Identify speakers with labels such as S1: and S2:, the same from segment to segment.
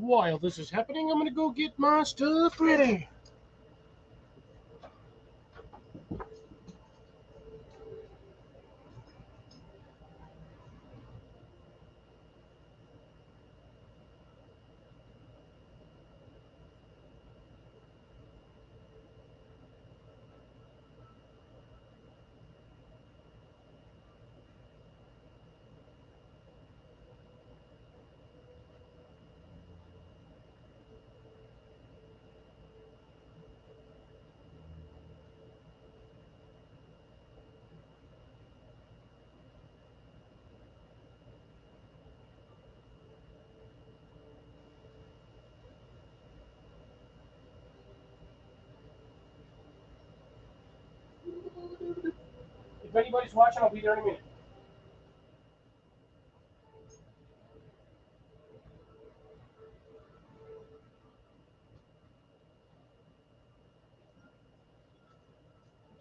S1: While this is happening, I'm gonna go get my stuff ready. If anybody's watching, I'll be there in a minute.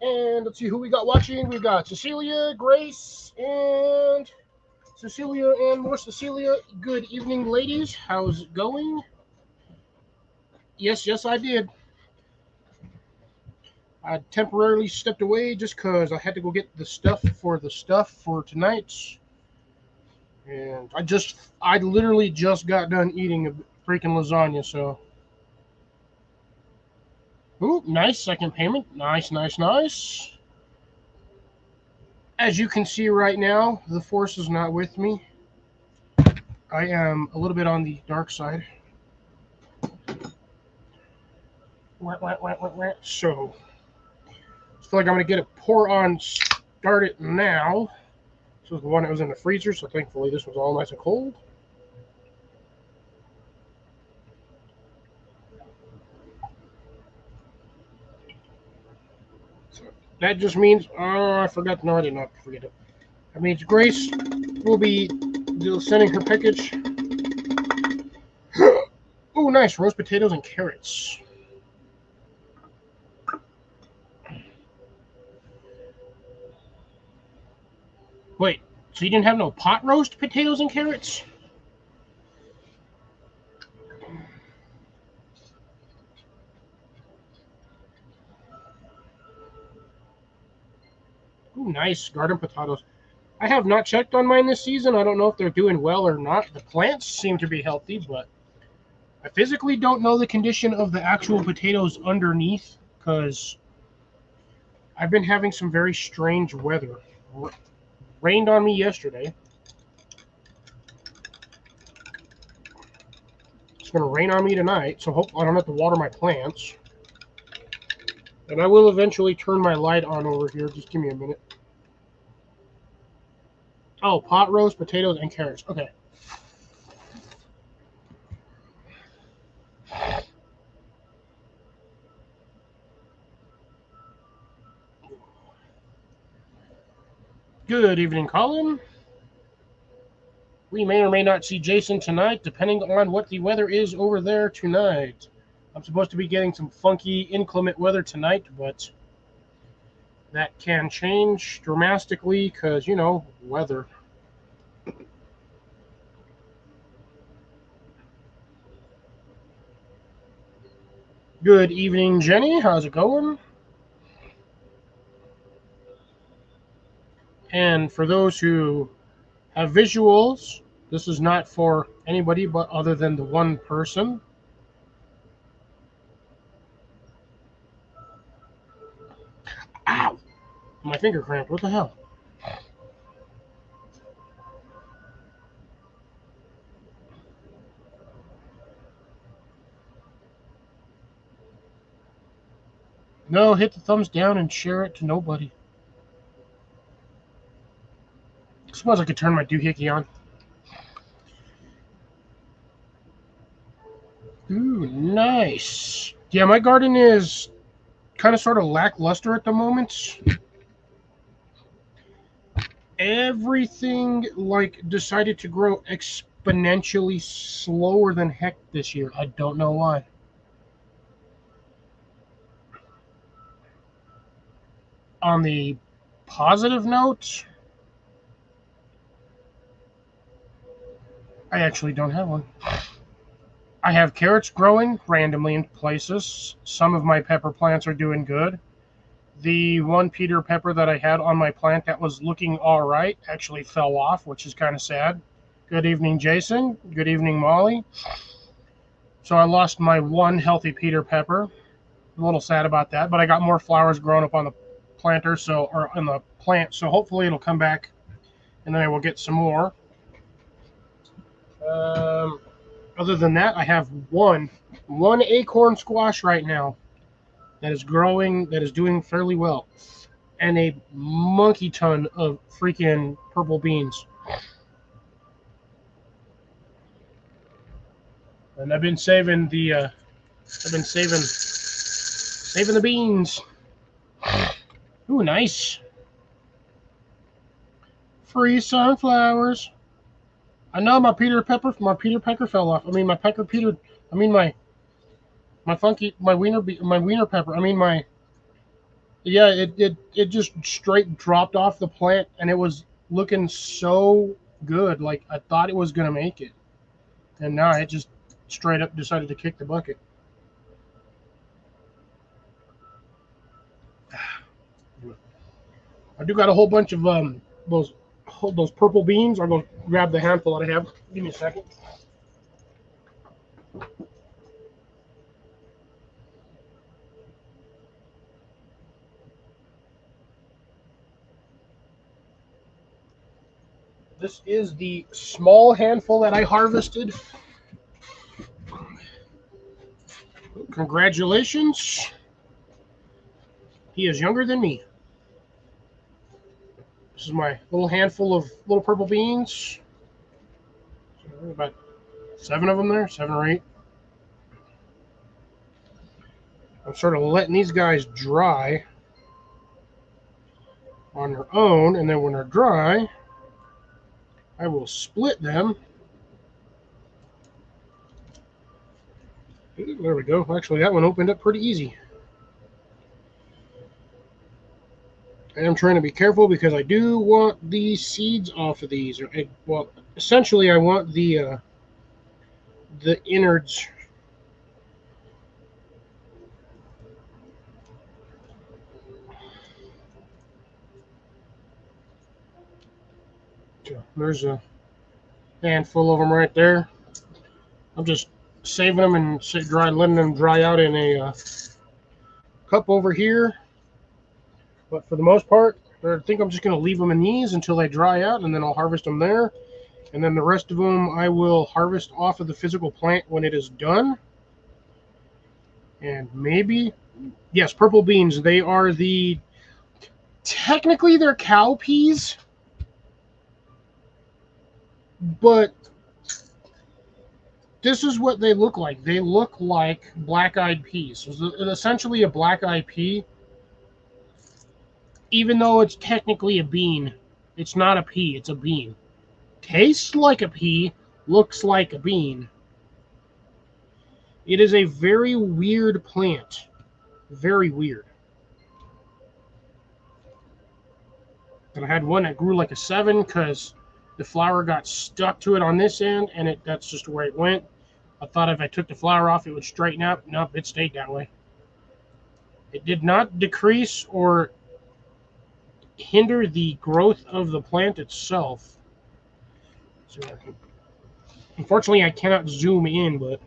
S1: And let's see who we got watching. We've got Cecilia, Grace, and Cecilia, and more Cecilia. Good evening, ladies. How's it going? Yes, I did. I temporarily stepped away just because I had to go get the stuff for tonight. And I literally just got done eating a freaking lasagna, so. Ooh, nice second payment. Nice. As you can see right now, the Force is not with me. I am a little bit on the dark side. So, I feel like I'm going to get a pour on, start it now. This was the one that was in the freezer, so thankfully this was all nice and cold. So that just means, I forgot, no, I did not forget it. That means Grace will be sending her package. Oh, nice, roast potatoes and carrots. Wait, so you didn't have no pot roast potatoes and carrots? Ooh, nice garden potatoes. I have not checked on mine this season. I don't know if they're doing well or not. The plants seem to be healthy, but I physically don't know the condition of the actual potatoes underneath because I've been having some very strange weather. Rained on me yesterday. It's going to rain on me tonight, so hope I don't have to water my plants. And I will eventually turn my light on over here. Just give me a minute. Oh, pot roast, potatoes, and carrots. Okay. Good evening, Colin. We may or may not see Jason tonight, depending on what the weather is over there tonight. I'm supposed to be getting some funky, inclement weather tonight, but that can change dramatically because, weather. Good evening, Jenny. How's it going? And for those who have visuals, this is not for anybody but other than the one person. Ow! My finger cramped. What the hell? No, hit the thumbs down and share it to nobody. I suppose I could turn my doohickey on. Ooh, nice. Yeah, my garden is kind of sort of lackluster at the moment. Everything decided to grow exponentially slower than heck this year. I don't know why. On the positive note, I actually don't have one. I have carrots growing randomly in places. Some of my pepper plants are doing good. The one Peter pepper that I had on my plant that was looking all right actually fell off, which is kind of sad. Good evening, Jason. Good evening, Molly. So I lost my one healthy Peter pepper. A little sad about that, but I got more flowers growing up on the planter, or on the plant, so hopefully it'll come back, and then I will get some more. Other than that, I have one acorn squash right now that is growing, that is doing fairly well, and a monkey ton of freaking purple beans. And I've been saving the saving the beans. Ooh, nice. Free sunflowers. I know my Peter Pecker fell off. I mean my pecker Peter. I mean my wiener pepper. I mean my yeah. It just straight dropped off the plant, and it was looking so good. Like I thought it was gonna make it, and now it just straight up decided to kick the bucket. I do got a whole bunch of those purple beans. I'll go grab the handful that I have. Give me a second. This is the small handful that I harvested. Congratulations. He is younger than me. This is my little handful of little purple beans. About 7 of them there, 7 or 8. I'm sort of letting these guys dry on their own, and then when they're dry, I will split them. There we go. Actually, that one opened up pretty easy. I am trying to be careful because I do want the seeds off of these. Well, essentially, I want the innards. There's a handful of them right there. I'm just saving them and letting them dry out in a cup over here. But for the most part, I think I'm just going to leave them in these until they dry out, and then I'll harvest them there. And then the rest of them I will harvest off of the physical plant when it is done. And maybe, yes, purple beans. They are technically they're cowpeas, but this is what they look like. They look like black-eyed peas. It's essentially a black-eyed pea. Even though it's technically a bean, it's not a pea, it's a bean. Tastes like a pea, looks like a bean. It is a very weird plant. Very weird. And I had one that grew like a 7 because the flower got stuck to it on this end, and that's just where it went. I thought if I took the flower off, it would straighten up. Nope, it stayed that way. It did not decrease or hinder the growth of the plant itself. So, unfortunately, I cannot zoom in, but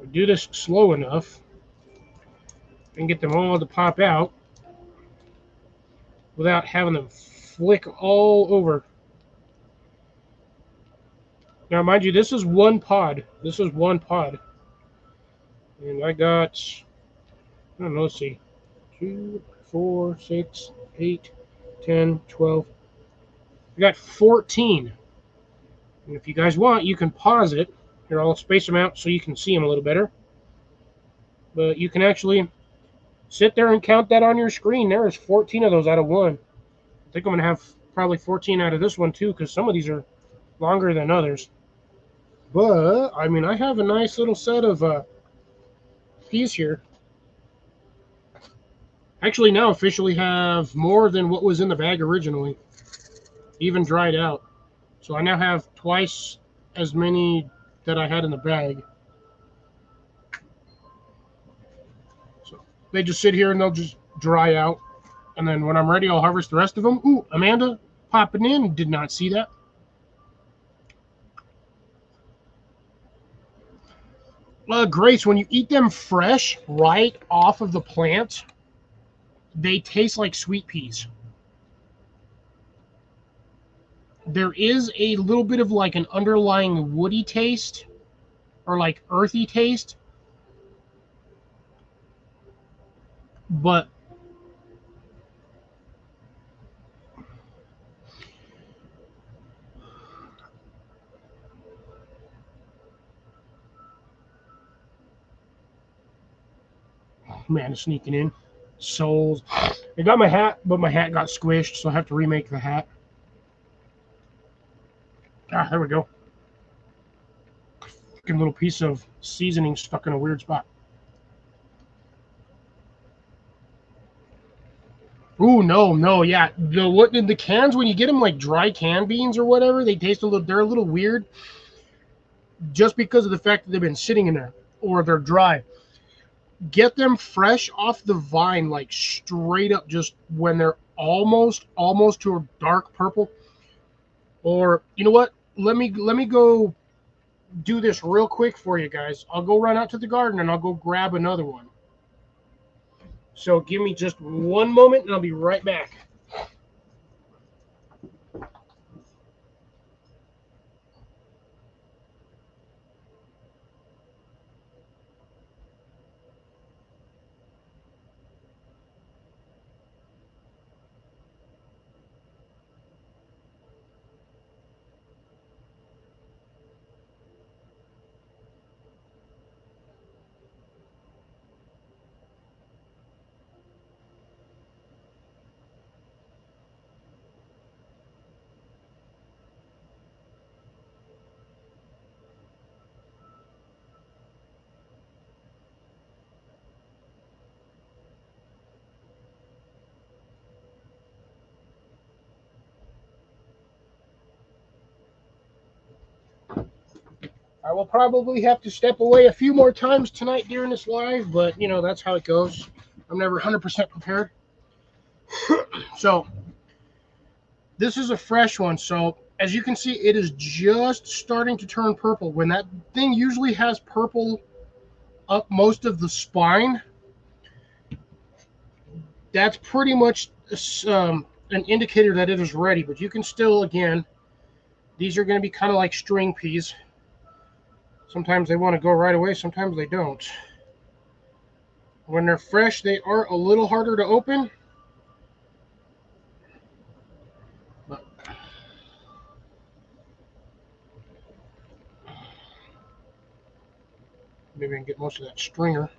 S1: if I do this slow enough and get them all to pop out without having them flick all over. Now, mind you, this is one pod. This is one pod. And I got, I don't know, let's see. 2, 4, 6, 8, 10, 12. I got 14. And if you guys want, you can pause it. Here, I'll space them out so you can see them a little better. But you can actually sit there and count that on your screen. There is 14 of those out of 1. I think I'm going to have probably 14 out of this one too, because some of these are longer than others. But, I mean, I have a nice little set of peas here. Actually, now officially have more than what was in the bag originally, even dried out. So I now have twice as many that I had in the bag. So they just sit here and they'll just dry out. And then when I'm ready, I'll harvest the rest of them. Ooh, Amanda popping in. Did not see that. Grace, when you eat them fresh, right off of the plant, they taste like sweet peas. There is a little bit of like an underlying woody taste or like earthy taste, but man, it's sneaking in. Souls. I got my hat, but my hat got squished, so I have to remake the hat. Ah, there we go. Fucking little piece of seasoning stuck in a weird spot. Ooh, no, yeah. The cans when you get them like dry canned beans or whatever, they taste a little. They're a little weird, just because of the fact that they've been sitting in there or they're dry. Get them fresh off the vine, like straight up, just when they're almost to a dark purple. Or you know what? Let me go do this real quick for you guys. I'll go run out to the garden and I'll go grab another one. So give me just one moment and I'll be right back. I will probably have to step away a few more times tonight during this live, but you know, that's how it goes. I'm never 100% prepared. So, this is a fresh one. So, as you can see, it is just starting to turn purple. When that thing usually has purple up most of the spine, that's pretty much an indicator that it is ready. But you can still, again, these are going to be kind of like string peas. Sometimes they want to go right away, sometimes they don't. When they're fresh, they are a little harder to open. But maybe I can get most of that stringer.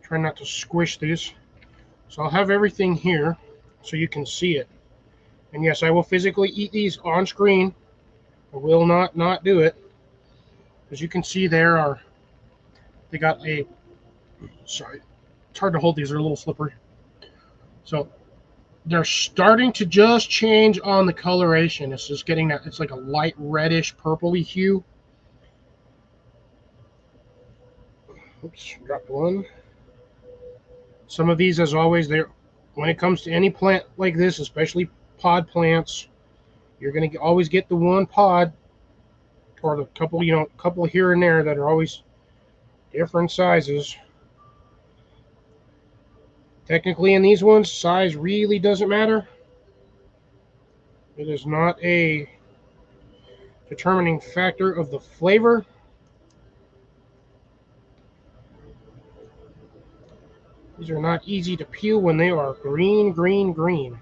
S1: Try not to squish these. So I'll have everything here so you can see it. And yes, I will physically eat these on screen. I will not do it. As you can see, they got a, sorry, it's hard to hold these, they're a little slippery. So they're starting to just change on the coloration. It's just getting that, it's like a light reddish purpley hue. Oops, dropped one. Some of these, as always, when it comes to any plant like this, especially pod plants, you're going to always get the one pod or the couple here and there that are always different sizes. Technically, in these ones, size really doesn't matter. It is not a determining factor of the flavor. These are not easy to peel when they are green, green, green.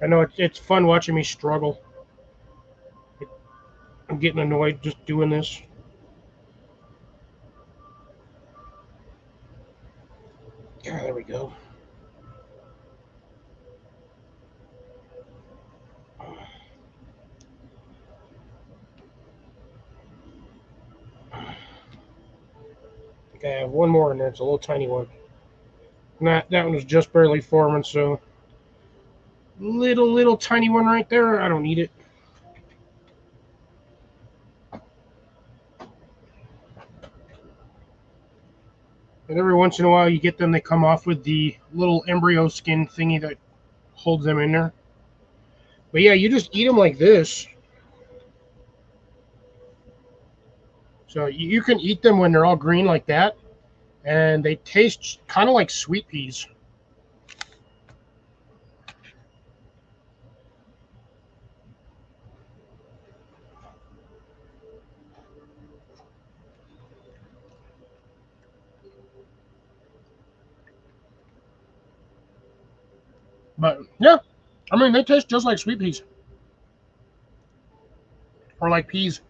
S1: I know it's fun watching me struggle. I'm getting annoyed just doing this. Yeah, there we go. I think I have one more in there. It's a little tiny one. That one was just barely forming, so little tiny one right there. I don't need it. And every once in a while, you get them. They come off with the little embryo skin thingy that holds them in there. But yeah, you just eat them like this. So you can eat them when they're all green like that, and they taste kind of like sweet peas. But yeah, I mean, they taste just like sweet peas or like peas.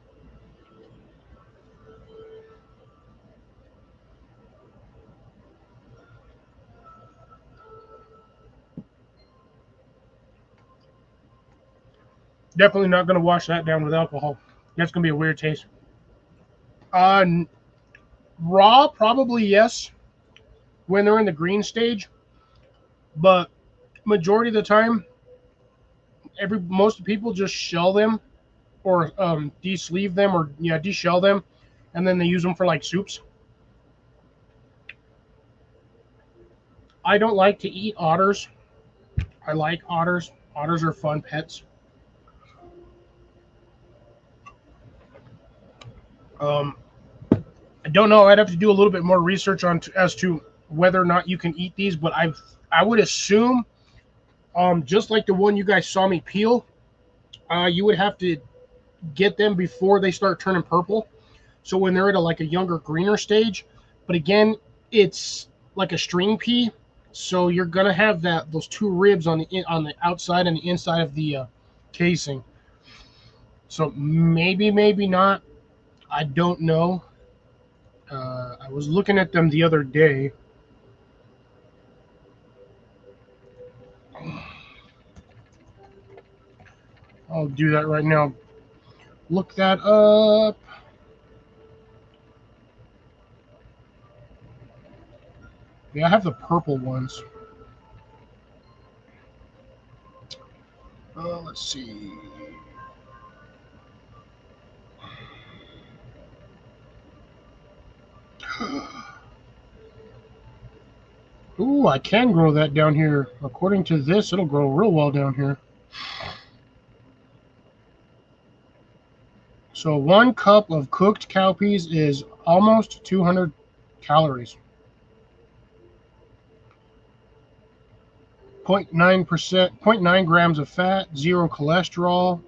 S1: Definitely not going to wash that down with alcohol. That's going to be a weird taste. Uh, Raw, probably yes, when they're in the green stage. But majority of the time, most people just shell them or de-sleeve them or de-shell them, and then they use them for like soups. I don't like to eat otters. I like otters. Otters are fun pets. Um, I don't know. I'd have to do a little bit more research on as to whether or not you can eat these, but I would assume, just like the one you guys saw me peel, you would have to get them before they start turning purple. So when they're at like a younger, greener stage, but again, it's like a string pea, so you're gonna have those two ribs on the outside and the inside of the casing. So maybe not. I don't know. I was looking at them the other day. I'll do that right now. Look that up. Yeah, I have the purple ones. Let's see. Ooh, I can grow that down here. According to this, it'll grow real well down here. So 1 cup of cooked cowpeas is almost 200 calories. 0.9%, 0.9 grams of fat, 0 cholesterol.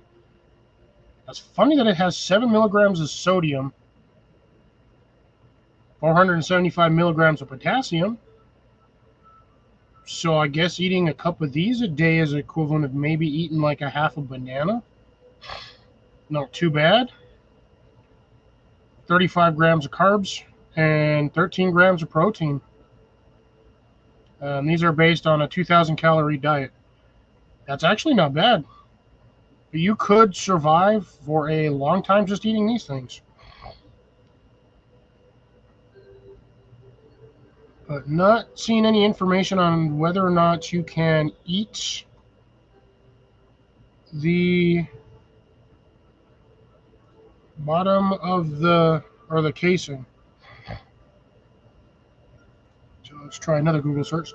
S1: That's funny that it has 7 milligrams of sodium, 475 milligrams of potassium. So I guess eating a cup of these a day is equivalent of maybe eating like a half a banana. Not too bad. 35 grams of carbs and 13 grams of protein. These are based on a 2,000 calorie diet. That's actually not bad. You could survive for a long time just eating these things. But not seeing any information on whether or not you can eat the bottom of the casing. So let's try another Google search.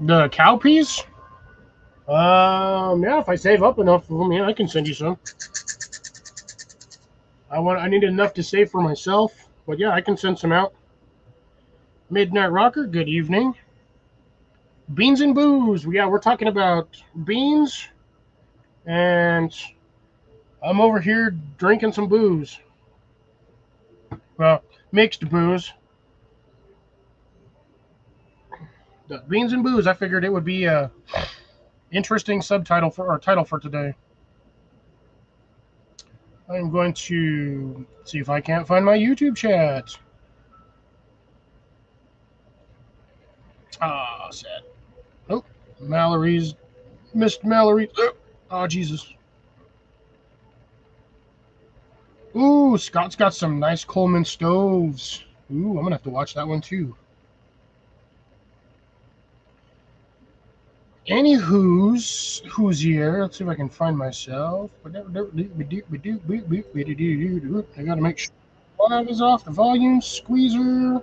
S1: The cowpeas? Yeah, if I save up enough of them, yeah, I can send you some. I need enough to save for myself, but yeah, I can send some out. Midnight Rocker, good evening. Beans and booze. Yeah, we're talking about beans, and I'm over here drinking some booze. Well, mixed booze. The beans and booze. I figured it would be a interesting subtitle for our title for today. I'm going to see if I can't find my YouTube chat. Ah, sad. Oh, Mallory's missed Mallory. Oh, Jesus. Ooh, Scott's got some nice Coleman stoves. Ooh, I'm going to have to watch that one too. Who's here? Let's see if I can find myself. I got to make sure live is off the volume squeezer.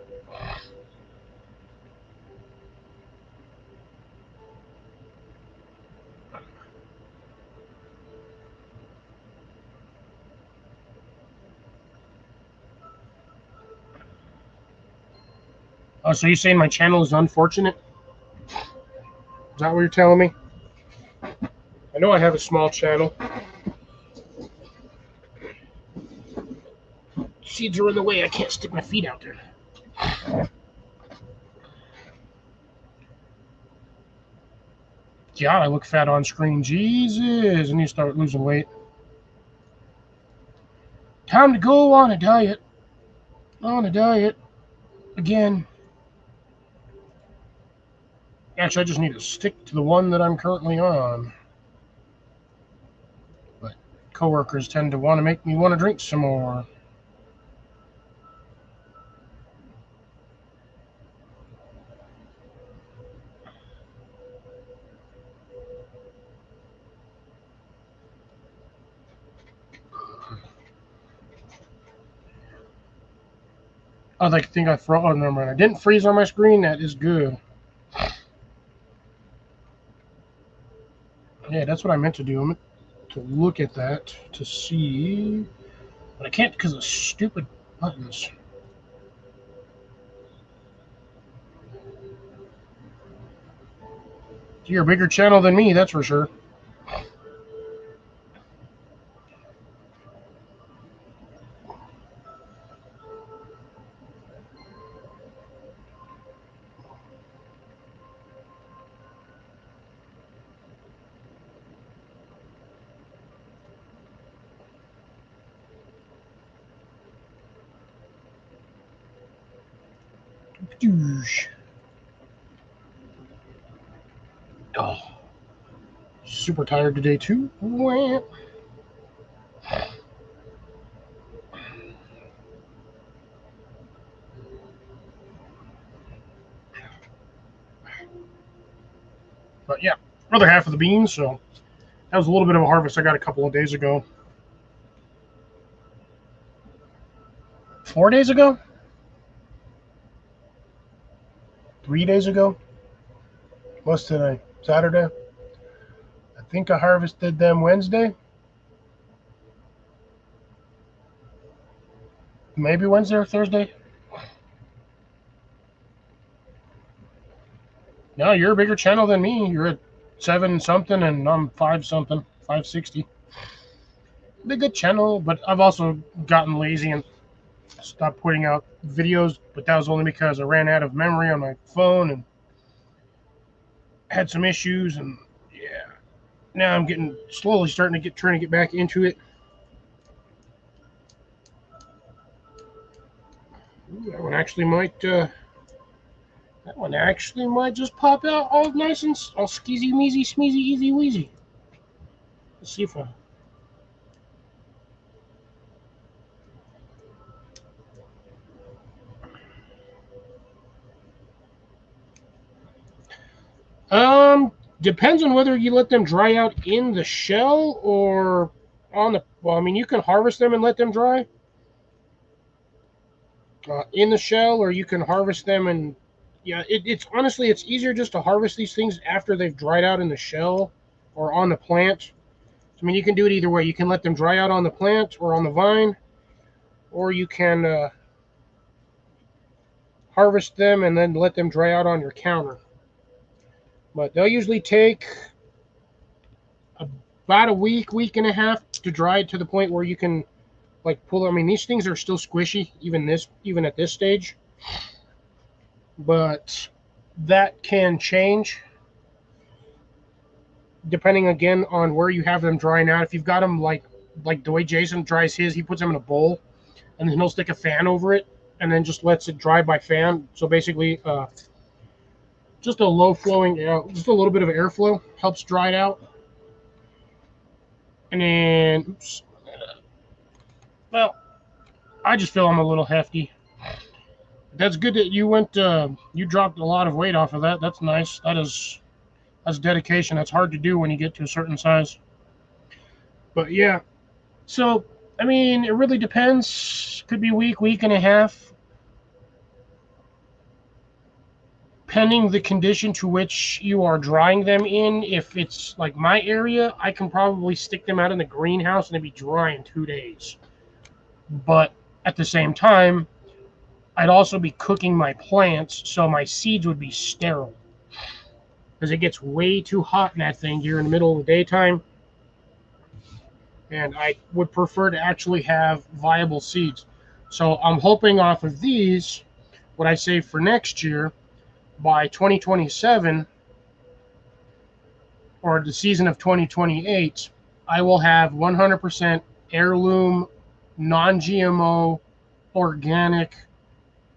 S1: Oh, so you're saying my channel is unfortunate? Is that what you're telling me? I know I have a small channel. Seeds are in the way. I can't stick my feet out there. God, I look fat on screen. Jesus, I need to start losing weight. Time to go on a diet. On a diet. Again. Actually, I just need to stick to the one that I'm currently on. But coworkers tend to want to make me want to drink some more. Oh, I think I froze. Oh, never mind. I didn't freeze on my screen. That is good. Yeah, that's what I meant to do. I meant to look at that to see. But I can't because of stupid buttons. You're a bigger channel than me, that's for sure. Oh, super tired today too. But yeah, other half of the beans. So that was a little bit of a harvest I got a couple of days ago. 4 days ago? 3 days ago? What's today? Saturday? I think I harvested them Wednesday. Maybe Wednesday or Thursday. No, you're a bigger channel than me. You're at 7 something and I'm 5 something, 560. Big good channel, but I've also gotten lazy and stopped putting out videos, but that was only because I ran out of memory on my phone and had some issues, and yeah, now I'm getting slowly trying to get back into it. Ooh, that one actually might just pop out all nice and all skeezy meezy smeezy easy wheezy. Let's see if I. Depends on whether you let them dry out in the shell or on the. Well, I mean, you can harvest them and let them dry in the shell, or you can harvest them and. Yeah, it's honestly it's easier just to harvest these things after they've dried out in the shell or on the plant. I mean, you can do it either way. You can let them dry out on the plant or on the vine, or you can harvest them and then let them dry out on your counter. But they'll usually take about a week and a half to dry to the point where you can like pull. I mean, these things are still squishy, even at this stage. But that can change depending again on where you have them drying out. If you've got them like the way Jason dries his, he puts them in a bowl and then he'll stick a fan over it and then just lets it dry by fan. So basically, just a low flowing, just a little bit of airflow helps dry it out. And then, oops. Well, I just feel I'm a little hefty. That's good that you went. You dropped a lot of weight off of that. That's nice. That's dedication. That's hard to do when you get to a certain size. But yeah, so I mean, it really depends. Could be a week, week and a half, pending the condition to which you are drying them in. If it's like my area, I can probably stick them out in the greenhouse and they'd be dry in 2 days. But at the same time, I'd also be cooking my plants, so my seeds would be sterile. Because it gets way too hot in that thing during the middle of the daytime. And I would prefer to actually have viable seeds. So I'm hoping off of these, what I save for next year, by 2027 or the season of 2028, I will have 100% heirloom, non-GMO, organic,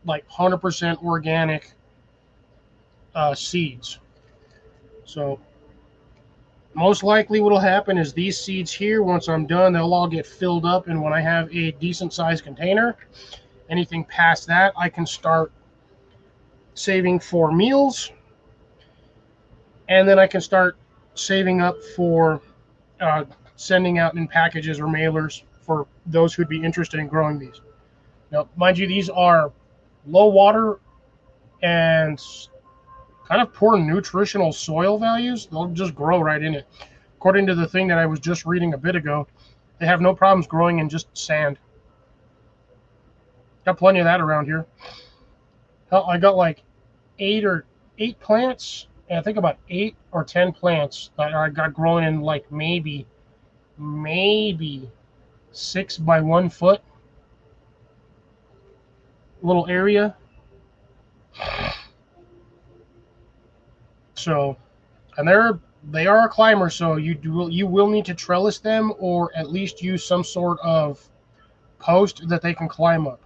S1: like 100% organic seeds. So most likely what will happen is these seeds here, once I'm done, they'll all get filled up. And when I have a decent sized container, anything past that, I can start saving for meals. And then I can start saving up for sending out in packages or mailers for those who'd be interested in growing these. Now, mind you, these are low water and kind of poor nutritional soil values. They'll just grow right in it. According to the thing that I was just reading a bit ago, they have no problems growing in just sand. Got plenty of that around here. Hell, I got like eight plants, and I think about 8 or 10 plants that I got growing in like maybe 6 by 1 foot little area. So, and they are a climber, so you will need to trellis them or at least use some sort of post that they can climb up.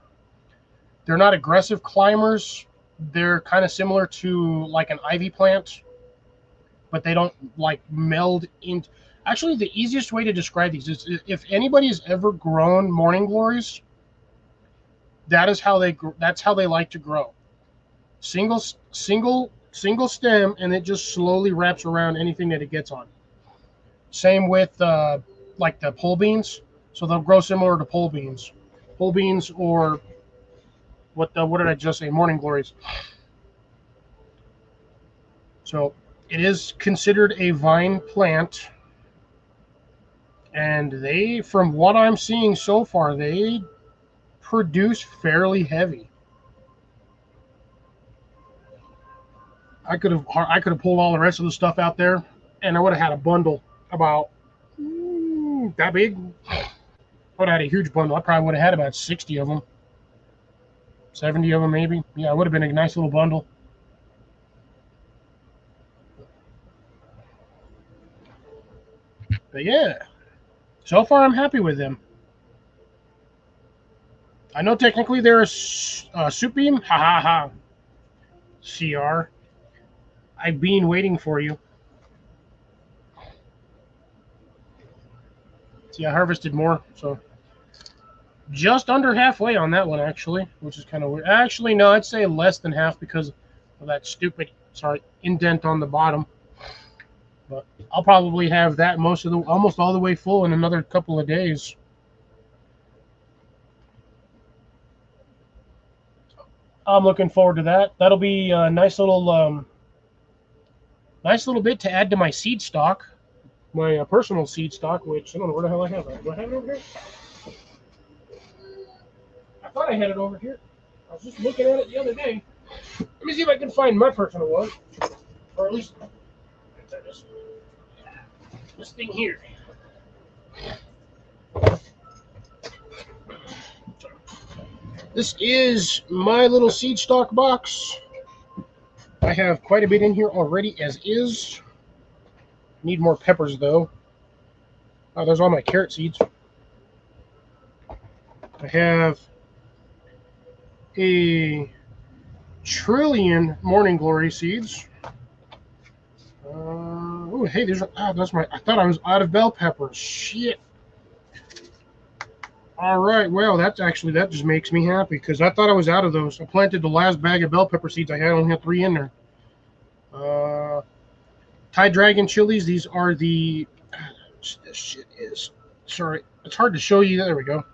S1: They're not aggressive climbers. They're kind of similar to like an ivy plant, but they don't like meld in. Actually, the easiest way to describe these is if anybody has ever grown morning glories, that's how they like to grow. Single stem, and it just slowly wraps around anything that it gets on. Same with like the pole beans. So they'll grow similar to pole beans. Pole beans or what did I just say? Morning glories. So it is considered a vine plant. And they, from what I'm seeing so far, they produce fairly heavy. I could have pulled all the rest of the stuff out there, and I would have had a bundle about that big. I would have had a huge bundle. I probably would have had about 60 of them, 70 of them maybe. Yeah, it would have been a nice little bundle. But yeah, so far I'm happy with them. I know technically they're a soup beam. Ha ha ha. CR. I've been waiting for you. See, I harvested more, so just under halfway on that one, actually, which is kind of weird. Actually, no, I'd say less than half because of that stupid, indent on the bottom. But I'll probably have that almost all the way full in another couple of days. I'm looking forward to that. That'll be a nice little bit to add to my seed stock, my personal seed stock, which I don't know where the hell I have it. Do I have it over here? I thought I had it over here. I was just looking at it the other day. Let me see if I can find my personal one, or at least this thing here. This is my little seed stock box. I have quite a bit in here already as is. Need more peppers though. Oh, there's all my carrot seeds. I have a trillion morning glory seeds. Oh, hey, that's my. I thought I was out of bell peppers. Shit. All right. Well, that just makes me happy because I thought I was out of those. I planted the last bag of bell pepper seeds I had. I only had 3 in there. Thai Dragon chilies. These are the. This shit is. Sorry, it's hard to show you. There we go.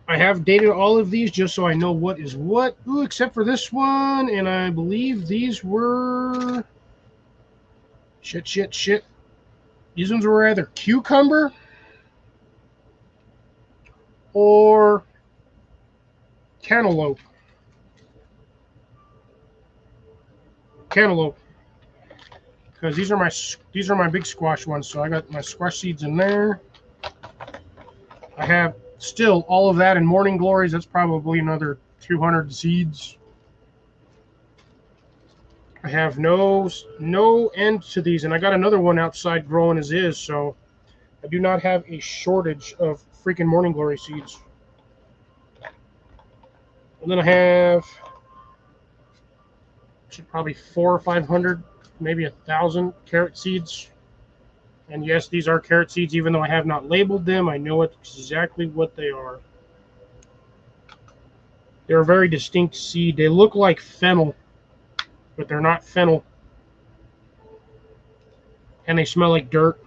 S1: I have dated all of these just so I know what is what. Ooh, except for this one, and I believe these were. Shit. These ones were either cucumber or cantaloupe. Cantaloupe. Because these are my big squash ones. So I got my squash seeds in there. I have still all of that in morning glories. That's probably another 200 seeds. I have no end to these, and I got another one outside growing as is. So I do not have a shortage of freaking morning glory seeds. And then I have probably 400 or 500, maybe 1,000 carrot seeds. And yes, these are carrot seeds, even though I have not labeled them. I know exactly what they are. They're a very distinct seed. They look like fennel, but they're not fennel. And they smell like dirt.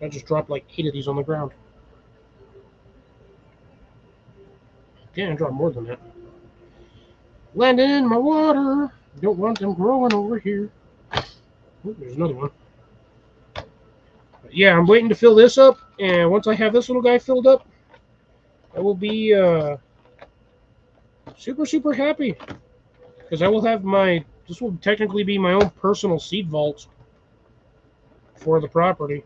S1: I just dropped like 8 of these on the ground. Damn, I dropped more than that. Landing in my water. Don't want them growing over here. Oh, there's another one. But yeah, I'm waiting to fill this up, and once I have this little guy filled up, I will be super happy because I will have this will technically be my own personal seed vault for the property.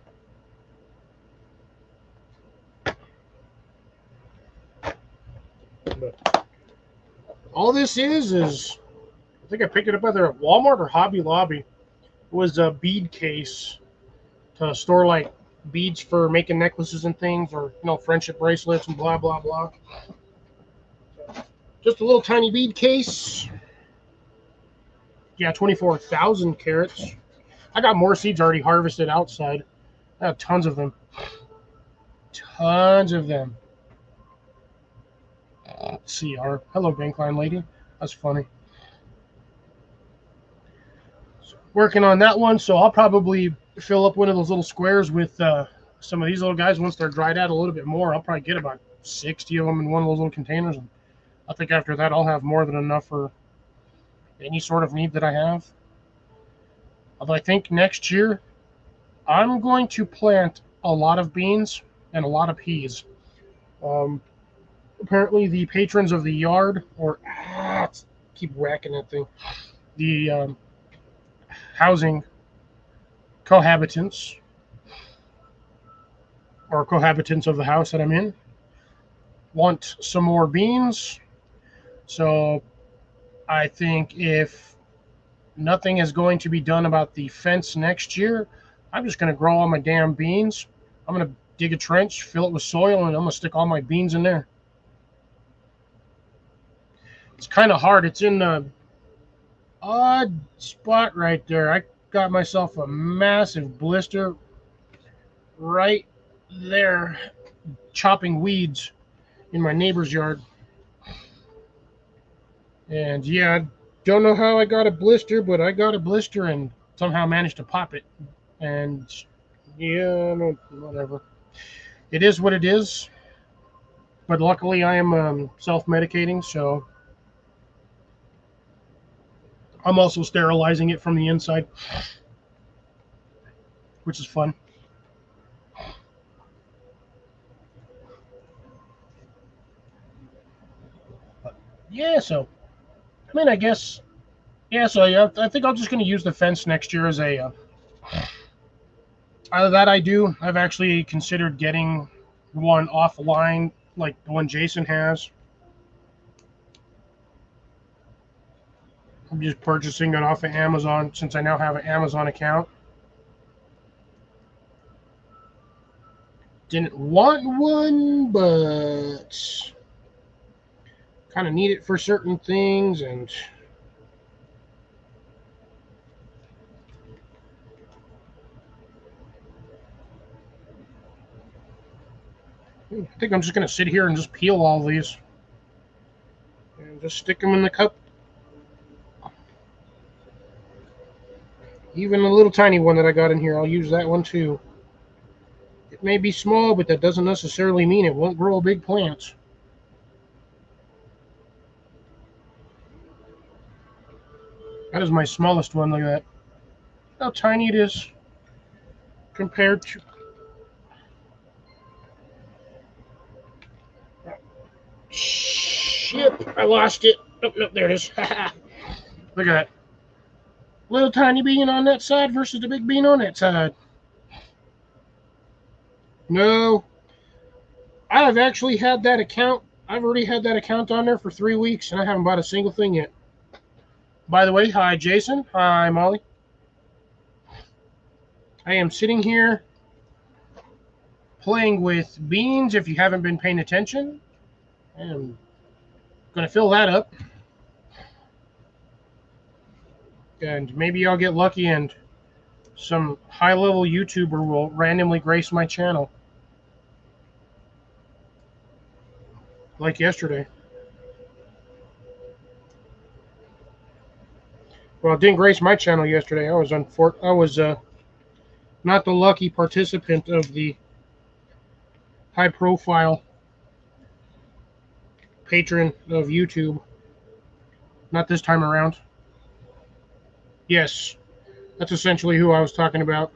S1: But all this is I think I picked it up either at Walmart or Hobby Lobby. It was a bead case to store like beads for making necklaces and things, or friendship bracelets and blah blah blah. Just a little tiny bead case. Yeah, 24,000 carrots. I got more seeds already harvested outside. I have tons of them. Tons of them. Let's see, hello, Bankline lady. That's funny. So, working on that one, so I'll probably fill up one of those little squares with some of these little guys once they're dried out a little bit more. I'll probably get about 60 of them in one of those little containers. And I think after that, I'll have more than enough for any sort of need that I have. Although I think next year, I'm going to plant a lot of beans and a lot of peas. Apparently, the patrons of the yard, or keep whacking that thing, the housing cohabitants or cohabitants of the house that I'm in, want some more beans. So I think if nothing is going to be done about the fence next year, I'm just going to grow all my damn beans. I'm going to dig a trench, fill it with soil, and I'm going to stick all my beans in there. It's kind of hard. It's in the odd spot right there. I got myself a massive blister right there chopping weeds in my neighbor's yard. And yeah, I don't know how I got a blister, but I got a blister and somehow managed to pop it. And yeah, no, whatever. It is what it is. But luckily, I am self-medicating, so I'm also sterilizing it from the inside, which is fun. But yeah, so I mean, I guess yeah. So yeah, I think I'm just going to use the fence next year as a. Either that I do. I've actually considered getting one offline, like the one Jason has. I'm just purchasing it off of Amazon since I now have an Amazon account. Didn't want one, but kind of need it for certain things, and I think I'm just going to sit here and just peel all these. And just stick them in the cup. Even the little tiny one that I got in here, I'll use that one too. It may be small, but that doesn't necessarily mean it won't grow big plants. That is my smallest one. Look at that. How tiny it is compared to... Shit, I lost it. Oh, no, there it is. Look at that. Little tiny bean on that side versus the big bean on that side. No. I have actually had that account. I've already had that account on there for 3 weeks, and I haven't bought a single thing yet. By the way, hi, Jason. Hi, Molly. I am sitting here playing with beans. If you haven't been paying attention, I'm going to fill that up. And maybe I'll get lucky and some high-level YouTuber will randomly grace my channel. Like yesterday. Well, it didn't grace my channel yesterday. I was not the lucky participant of the high-profile patron of YouTube. Not this time around. Yes, that's essentially who I was talking about.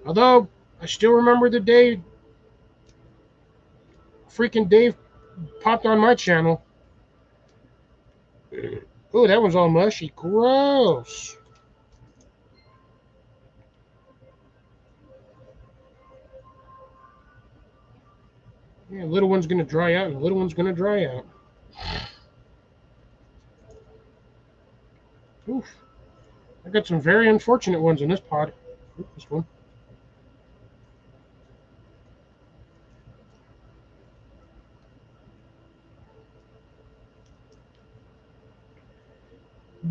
S1: Although, I still remember the day freaking Dave popped on my channel. Oh, that one's all mushy. Gross. Yeah, little one's going to dry out, and little one's going to dry out. Oof. I got some very unfortunate ones in this pod. Ooh, this one.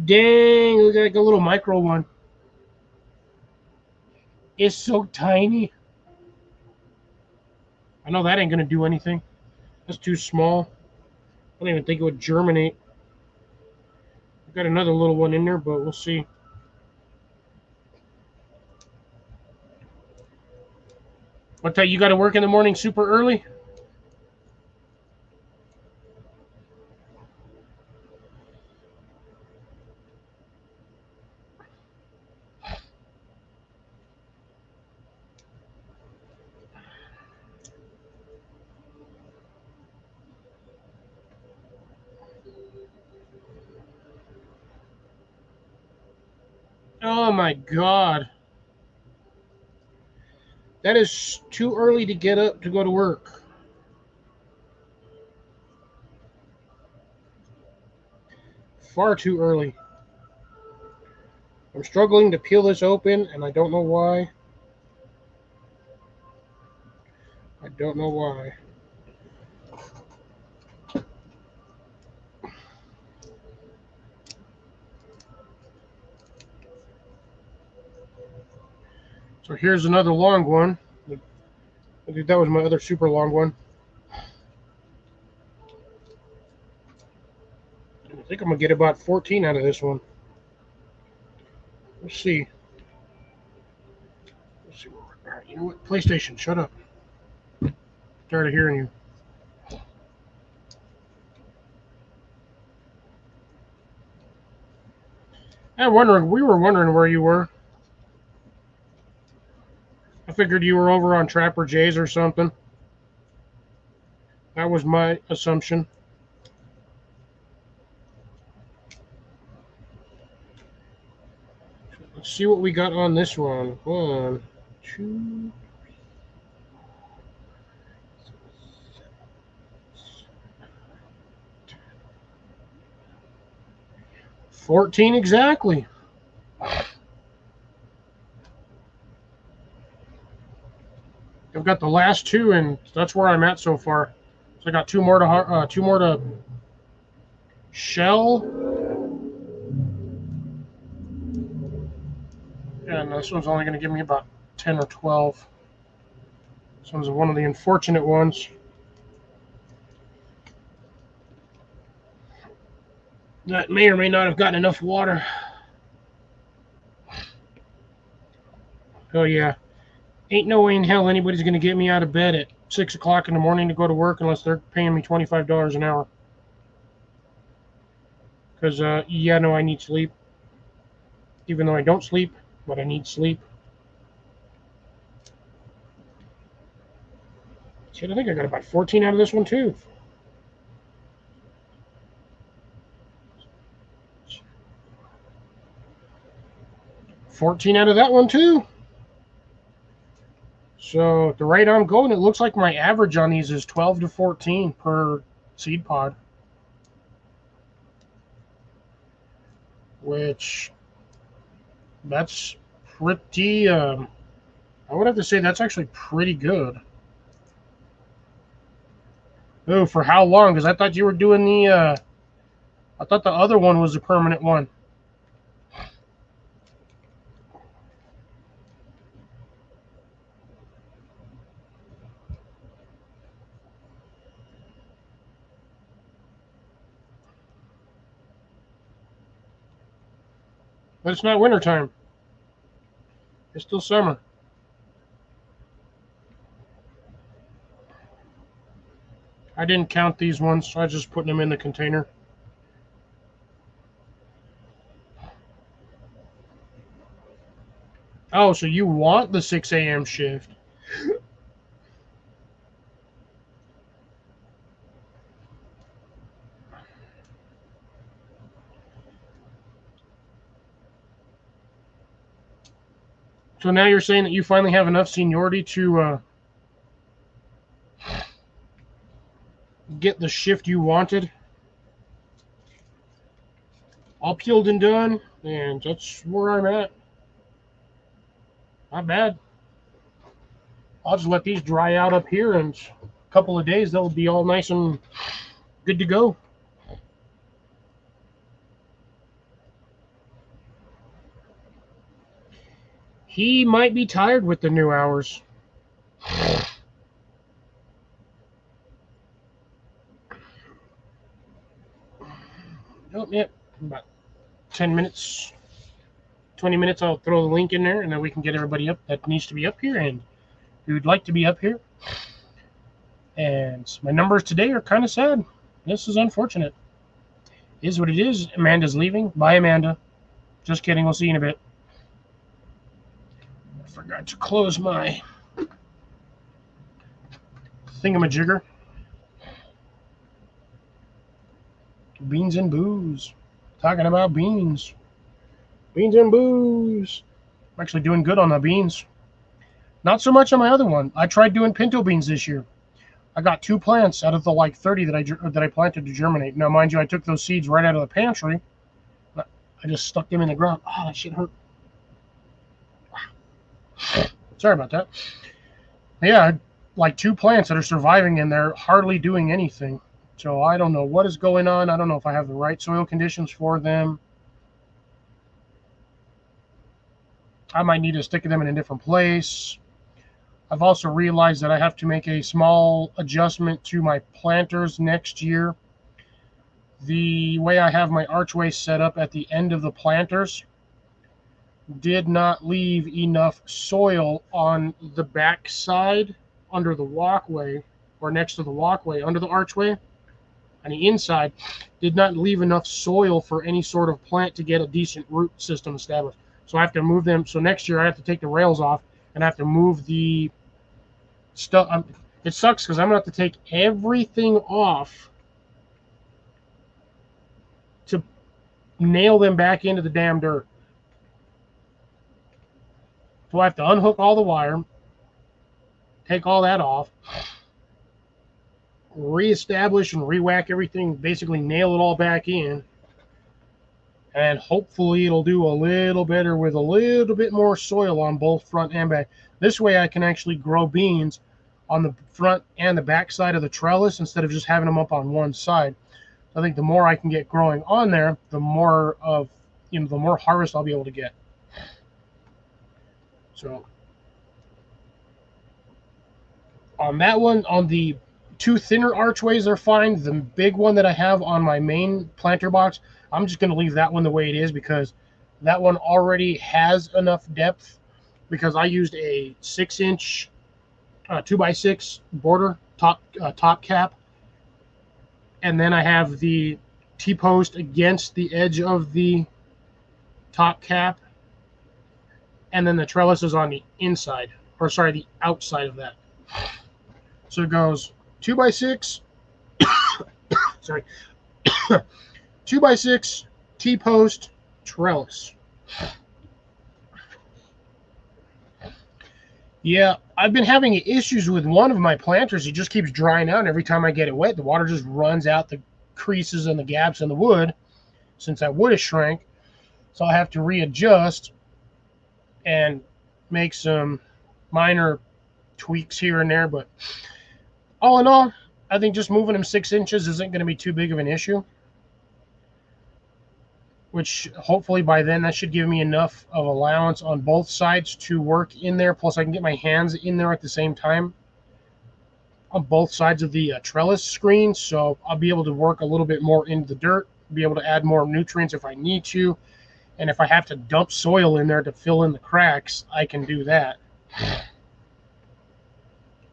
S1: Dang, look like a little micro one. It's so tiny. I know that ain't going to do anything. That's too small. I don't even think it would germinate. I've got another little one in there, but we'll see. What time you got to work in the morning super early? Oh my God. That is too early to get up to go to work. Far too early. I'm struggling to peel this open, and I don't know why. I don't know why. So here's another long one. I think that was my other super long one. I think I'm going to get about 14 out of this one. Let's see. Let's see. All right, you know what? PlayStation, shut up. Tired of hearing you. We were wondering where you were. I figured you were over on Trapper Jay's or something. That was my assumption. Let's see what we got on this one. 1, 2, 14 exactly. I've got the last two, and that's where I'm at so far. So I got two more to shell, and this one's only going to give me about 10 or 12. This one's one of the unfortunate ones. That may or may not have gotten enough water. Oh yeah. Ain't no way in hell anybody's going to get me out of bed at 6 o'clock in the morning to go to work unless they're paying me $25 an hour. Because, yeah, no, I need sleep. Even though I don't sleep, but I need sleep. Shit, I think I got about 14 out of this one, too. $14 out of that one, too. So, at the rate I'm going, it looks like my average on these is 12 to 14 per seed pod. Which, that's pretty, I would have to say that's actually pretty good. Oh, for how long? Because I thought you were doing the, I thought the other one was a permanent one. But it's not wintertime. It's still summer. I didn't count these ones, so I was just putting them in the container. Oh, so you want the 6 a.m. shift. So now you're saying that you finally have enough seniority to get the shift you wanted all peeled and done, and that's where I'm at. Not bad. I'll just let these dry out up here, and a couple of days they'll be all nice and good to go. He might be tired with the new hours. Oh, yeah, about 10 minutes, 20 minutes, I'll throw the link in there, and then we can get everybody up that needs to be up here and who'd like to be up here. And my numbers today are kind of sad. This is unfortunate. It is what it is. Amanda's leaving. Bye, Amanda. Just kidding. We'll see you in a bit. I forgot to close my thingamajigger. Beans and booze. Talking about beans. Beans and booze. I'm actually doing good on the beans. Not so much on my other one. I tried doing pinto beans this year. I got 2 plants out of the like 30 that I planted to germinate. Now, mind you, I took those seeds right out of the pantry. I just stuck them in the ground. Oh, that shit hurt. Sorry about that. Yeah, like 2 plants that are surviving and they're hardly doing anything. So I don't know what is going on. I don't know if I have the right soil conditions for them. I might need to stick them in a different place. I've also realized that I have to make a small adjustment to my planters next year. The way I have my archway set up at the end of the planters did not leave enough soil on the back side under the walkway, or next to the walkway under the archway. On the inside, did not leave enough soil for any sort of plant to get a decent root system established. So I have to move them. So next year I have to take the rails off and I have to move the stuff. It sucks because I'm going to have to take everything off to nail them back into the damn dirt. So I have to unhook all the wire, take all that off, reestablish and re-whack everything, basically nail it all back in, and hopefully it'll do a little better with a little bit more soil on both front and back. This way I can actually grow beans on the front and the back side of the trellis instead of just having them up on one side. I think the more I can get growing on there, the more of, the more harvest I'll be able to get. So On that one, on the two thinner archways, they're fine. The big one that I have on my main planter box, I'm just going to leave that one the way it is because that one already has enough depth because I used a 6-inch 2x6 border top cap, and then I have the T-post against the edge of the top cap, and then the trellis is on the inside, or sorry, the outside of that. So it goes 2x6, sorry, 2x6, T-post, trellis. Yeah, I've been having issues with one of my planters. It just keeps drying out, and every time I get it wet, the water just runs out the creases and the gaps in the wood, since that wood is shrank. So I have to readjust and make some minor tweaks here and there. But all in all, I think just moving them 6 inches isn't going to be too big of an issue. Which hopefully by then that should give me enough of allowance on both sides to work in there. Plus I can get my hands in there at the same time on both sides of the trellis screen. So I'll be able to work a little bit more into the dirt, be able to add more nutrients if I need to. And if I have to dump soil in there to fill in the cracks, I can do that.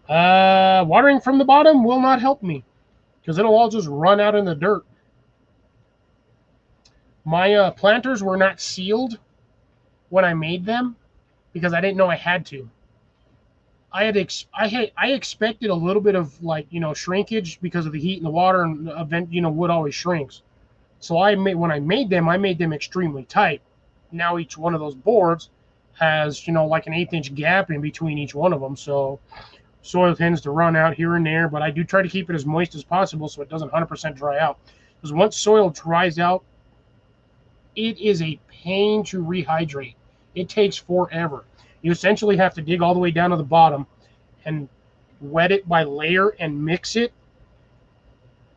S1: Watering from the bottom will not help me because it'll all just run out in the dirt. My planters were not sealed when I made them because I didn't know I had to. I expected a little bit of shrinkage because of the heat and the water, and wood always shrinks. So when I made them extremely tight. Now each one of those boards has like an 1/8 inch gap in between each one of them. So soil tends to run out here and there, but I do try to keep it as moist as possible so it doesn't 100% dry out. Because once soil dries out, it is a pain to rehydrate. It takes forever. You essentially have to dig all the way down to the bottom and wet it by layer and mix it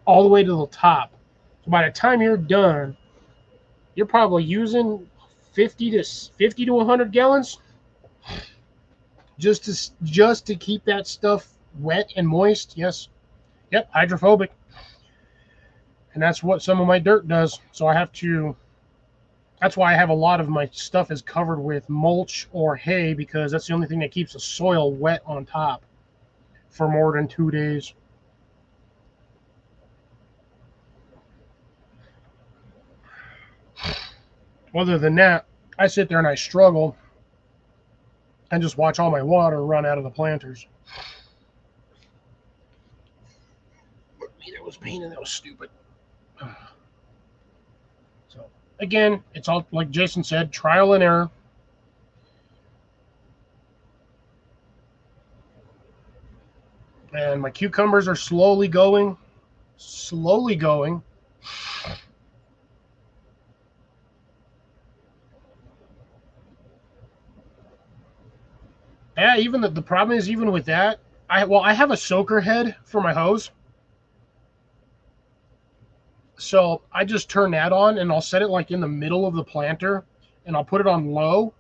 S1: all the way to the top. So by the time you're done, you're probably using 50 to 100 gallons just to keep that stuff wet and moist. Yes. Yep, hydrophobic. And that's what some of my dirt does. So that's why I have a lot of my stuff is covered with mulch or hay, because that's the only thing that keeps the soil wet on top for more than 2 days. Other than that, I sit there and I struggle and just watch all my water run out of the planters. That was pain and that was stupid. So again, it's all like Jason said, trial and error. And my cucumbers are slowly going. Yeah, even the problem is, even with that, I have a soaker head for my hose. So I just turn that on and I'll set it like in the middle of the planter and I'll put it on low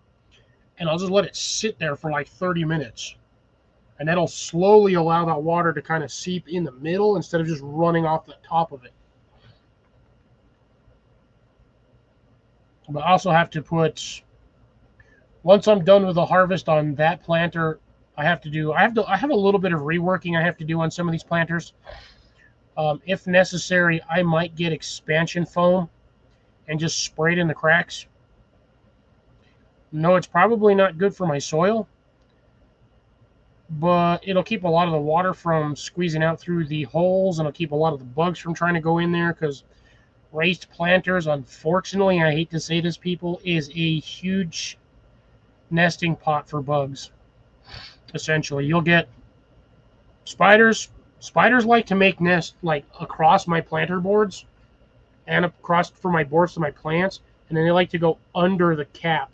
S1: and I'll just let it sit there for like 30 minutes. And that'll slowly allow that water to kind of seep in the middle instead of just running off the top of it. But I also have to put, once I'm done with the harvest on that planter, I have a little bit of reworking I have to do on some of these planters. If necessary, I might get expansion foam and just spray it in the cracks. No, it's probably not good for my soil, but it'll keep a lot of the water from squeezing out through the holes, and it'll keep a lot of the bugs from trying to go in there, because raised planters, unfortunately, I hate to say this, people, is a huge nesting pot for bugs. Essentially, you'll get spiders. Spiders like to make nests like across my planter boards and across from my boards to my plants, and then they like to go under the cap.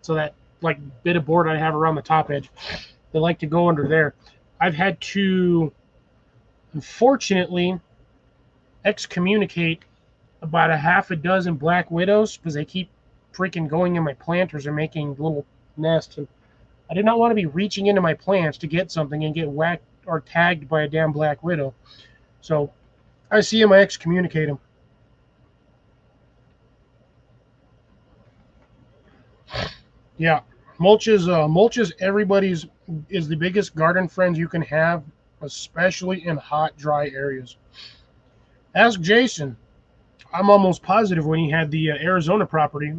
S1: So that like bit of board I have around the top edge, they like to go under there. I've had to, unfortunately, excommunicate about a half a dozen black widows because they keep freaking going in my planters and making little nests. And I did not want to be reaching into my plants to get something and get whacked or tagged by a damn black widow. So I see him, I excommunicate him. Yeah, mulch is everybody's is the biggest garden friend you can have, especially in hot, dry areas. Ask Jason. I'm almost positive when he had the Arizona property,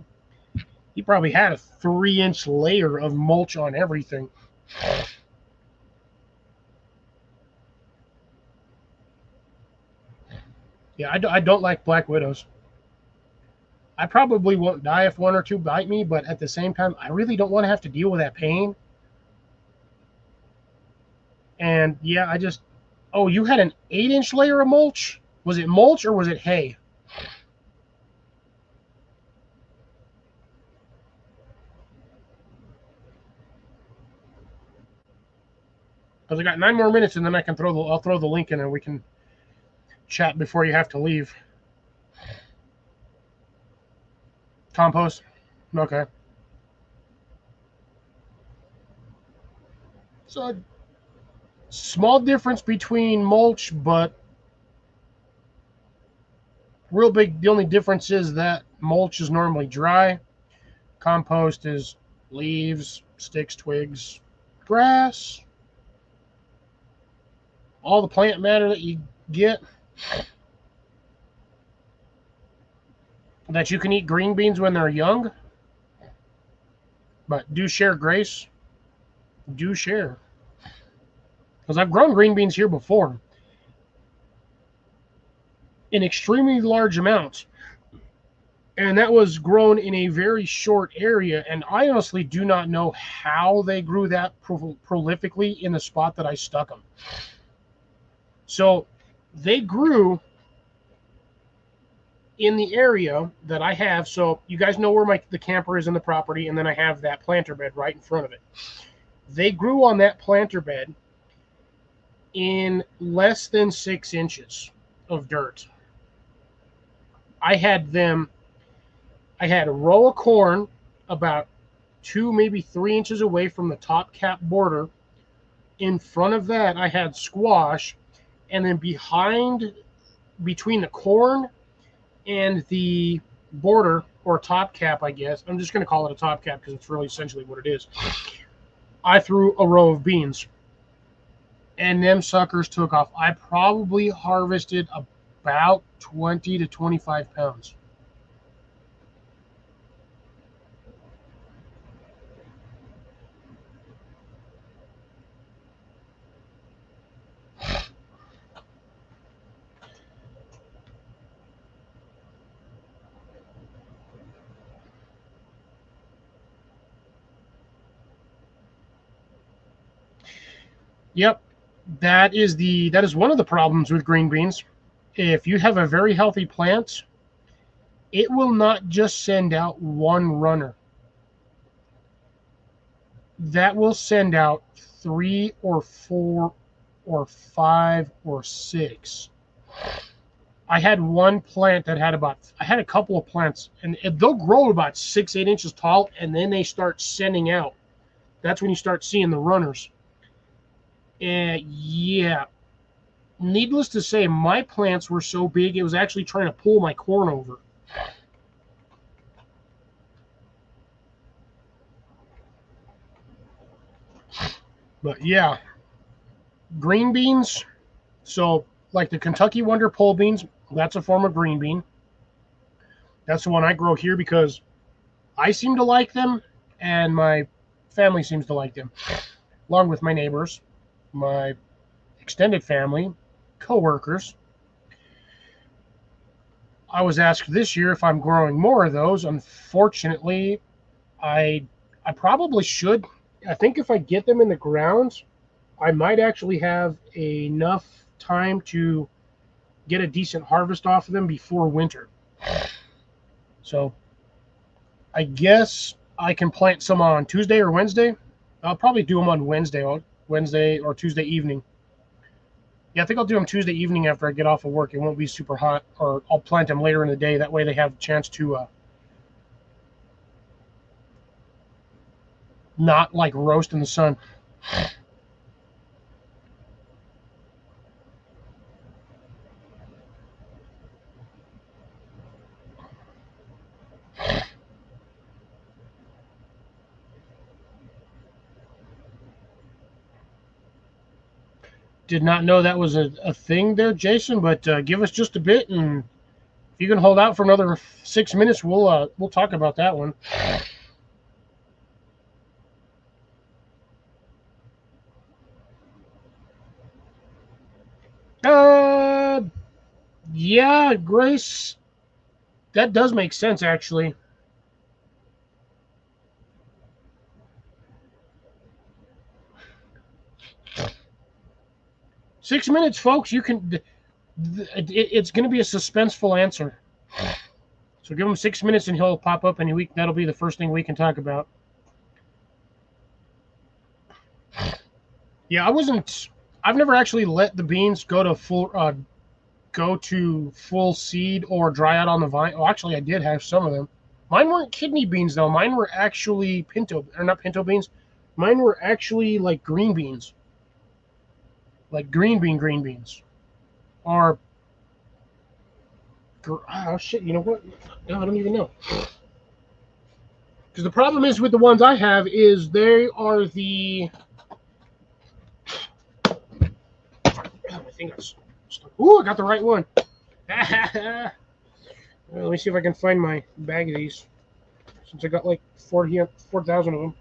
S1: he probably had a 3-inch layer of mulch on everything. Yeah, I don't like black widows. I probably won't die if one or two bite me, but at the same time, I really don't want to have to deal with that pain. And yeah, I just. Oh, you had an 8-inch layer of mulch? Was it mulch or was it hay? Because I got 9 more minutes, and then I'll throw the link in, and we can chat before you have to leave. Compost. Okay. So small difference between mulch, but real big. The only difference is that mulch is normally dry. Compost is leaves, sticks, twigs, grass, all the plant matter that you get. That you can eat green beans when they're young, but do share grace. Do share. Because I've grown green beans here before in extremely large amounts. And that was grown in a very short area. And I honestly do not know how they grew that prolifically in the spot that I stuck them. So they grew in the area that I have. So you guys know where the camper is in the property, and then I have that planter bed right in front of it. They grew on that planter bed in less than 6 inches of dirt. I had a row of corn about 2, maybe 3 inches away from the top cap border. In front of that, I had squash, and then between the corn and the border, or top cap, I guess, I'm just going to call it a top cap because it's really essentially what it is, I threw a row of beans. And them suckers took off. I probably harvested about 20 to 25 pounds. Yep, that is one of the problems with green beans. If you have a very healthy plant, it will not just send out one runner. That will send out 3 or 4 or 5 or 6. I had one plant that I had a couple of plants, and they'll grow about 6, 8 inches tall, and then they start sending out. That's when you start seeing the runners. And yeah, needless to say, my plants were so big, it was actually trying to pull my corn over. But yeah, green beans. So, like the Kentucky Wonder pole beans, that's a form of green bean. That's the one I grow here because I seem to like them, and my family seems to like them, along with my neighbors, my extended family, coworkers. I was asked this year if I'm growing more of those. Unfortunately, I I probably should. I think if I get them in the ground, I might actually have enough time to get a decent harvest off of them before winter. So I guess I can plant some on Tuesday or Wednesday. I'll probably do them on Wednesday or Tuesday evening. Yeah, I think I'll do them Tuesday evening after I get off of work. It won't be super hot, or I'll plant them later in the day. That way they have a chance to not like roast in the sun. Did not know that was a thing there, Jason, but give us just a bit, and if you can hold out for another 6 minutes, we'll talk about that one. Uh, yeah, Grace, that does make sense actually. 6 minutes, folks. You can. It's going to be a suspenseful answer. So give him 6 minutes, and he'll pop up, and that'll be the first thing we can talk about. Yeah, I've never actually let the beans go to full seed or dry out on the vine. Oh, actually, I did have some of them. Mine weren't kidney beans though. Mine were actually not pinto beans. Mine were actually like green beans, like green beans, or oh shit. You know what? No, I don't even know. Because the problem is with the ones I have is they are the. I think I stuck. Ooh, I got the right one. Well, let me see if I can find my bag of these, since I got like 4,000 of them.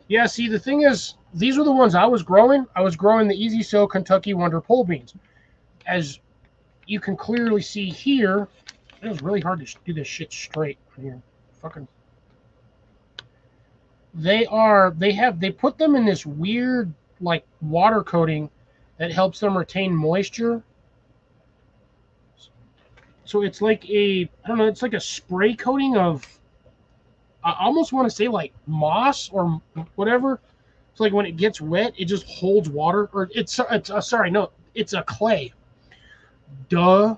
S1: Yeah, see, the thing is, these were the ones I was growing. I was growing the Easy Sow Kentucky Wonder pole beans. As you can clearly see here, it was really hard to do this shit straight here. Fucking. They put them in this weird like water coating that helps them retain moisture. So it's like I don't know, it's like a spray coating of, I almost want to say like moss or whatever. It's like when it gets wet, it just holds water. Or it's sorry, no, it's a clay. Duh,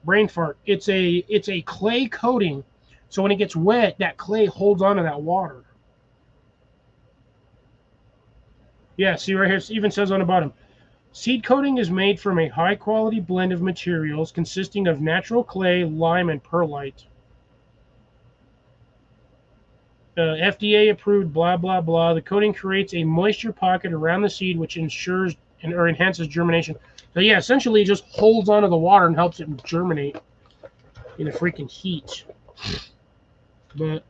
S1: brain fart. It's a clay coating. So when it gets wet, that clay holds onto that water. Yeah, see right here, it even says on the bottom. Seed coating is made from a high-quality blend of materials consisting of natural clay, lime, and perlite. FDA approved, blah, blah, blah. The coating creates a moisture pocket around the seed, which ensures or enhances germination. So, yeah, essentially it just holds onto the water and helps it germinate in the freaking heat. But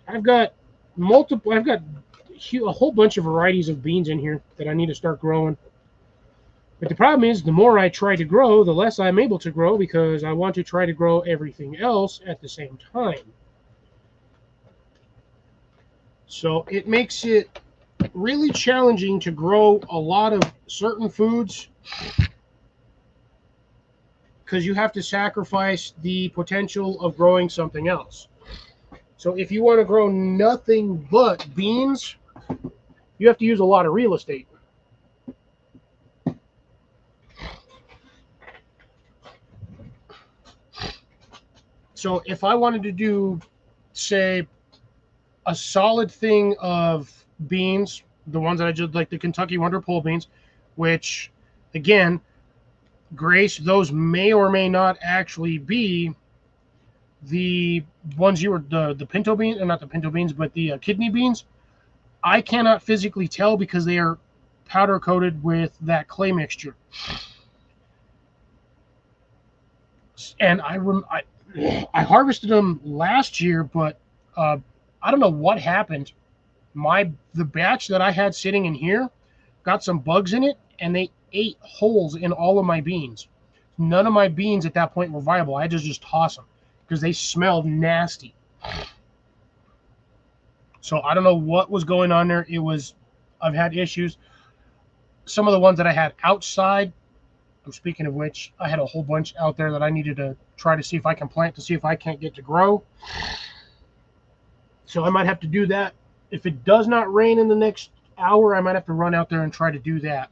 S1: I've got a whole bunch of varieties of beans in here that I need to start growing. But the problem is, the more I try to grow, the less I'm able to grow because I want to try to grow everything else at the same time. So it makes it really challenging to grow a lot of certain foods because you have to sacrifice the potential of growing something else. So if you want to grow nothing but beans, you have to use a lot of real estate. So if I wanted to do, say, a solid thing of beans, the ones that I just like, the Kentucky Wonder pole beans, which, again, Grace, those may or may not actually be the ones you were, the pinto beans, or not the pinto beans, but the kidney beans. I cannot physically tell because they are powder coated with that clay mixture. And I harvested them last year, but I don't know what happened. The batch that I had sitting in here got some bugs in it, and they ate holes in all of my beans. None of my beans at that point were viable. I had to just toss them because they smelled nasty. So I don't know what was going on there. I've had issues. Some of the ones that I had outside, speaking of which, I had a whole bunch out there that I needed to try to see if I can plant to see if I can't get to grow. So I might have to do that. If it does not rain in the next hour, I might have to run out there and try to do that.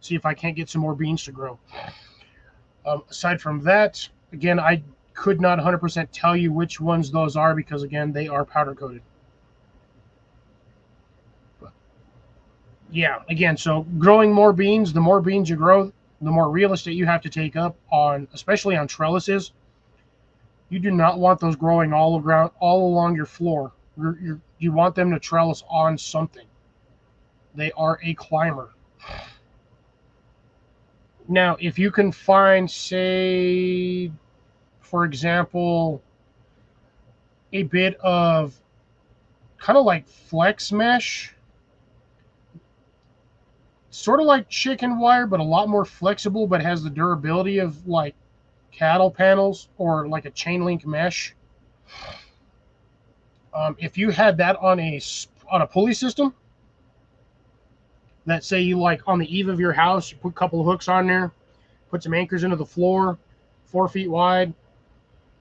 S1: See if I can't get some more beans to grow. Aside from that, again, I could not 100% tell you which ones those are because, again, they are powder coated. Yeah, again, so growing more beans, the more beans you grow, the more real estate you have to take up on, especially on trellises. You do not want those growing all along your floor. You want them to trellis on something. They are a climber. Now, if you can find, say, for example, a bit of kind of like flex mesh, sort of like chicken wire, but a lot more flexible, but has the durability of like cattle panels or like a chain link mesh. If you had that on a pulley system, that say you like on the eve of your house, you put a couple of hooks on there, put some anchors into the floor, 4 feet wide,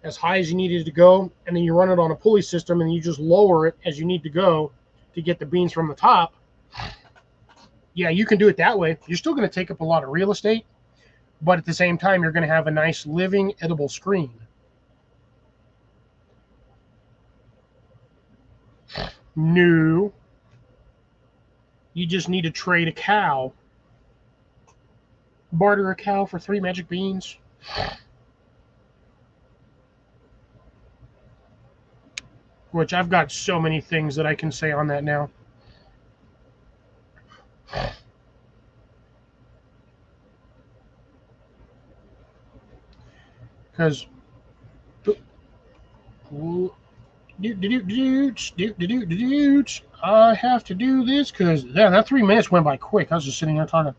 S1: as high as you needed to go, and then you run it on a pulley system and you just lower it as you need to go to get the beans from the top. Yeah, you can do it that way. You're still going to take up a lot of real estate, but at the same time, you're going to have a nice living edible screen. No. You just need to trade a cow. Barter a cow for 3 magic beans. Which I've got so many things that I can say on that now. Because I have to do this because that 3 minutes went by quick. I was just sitting here talking.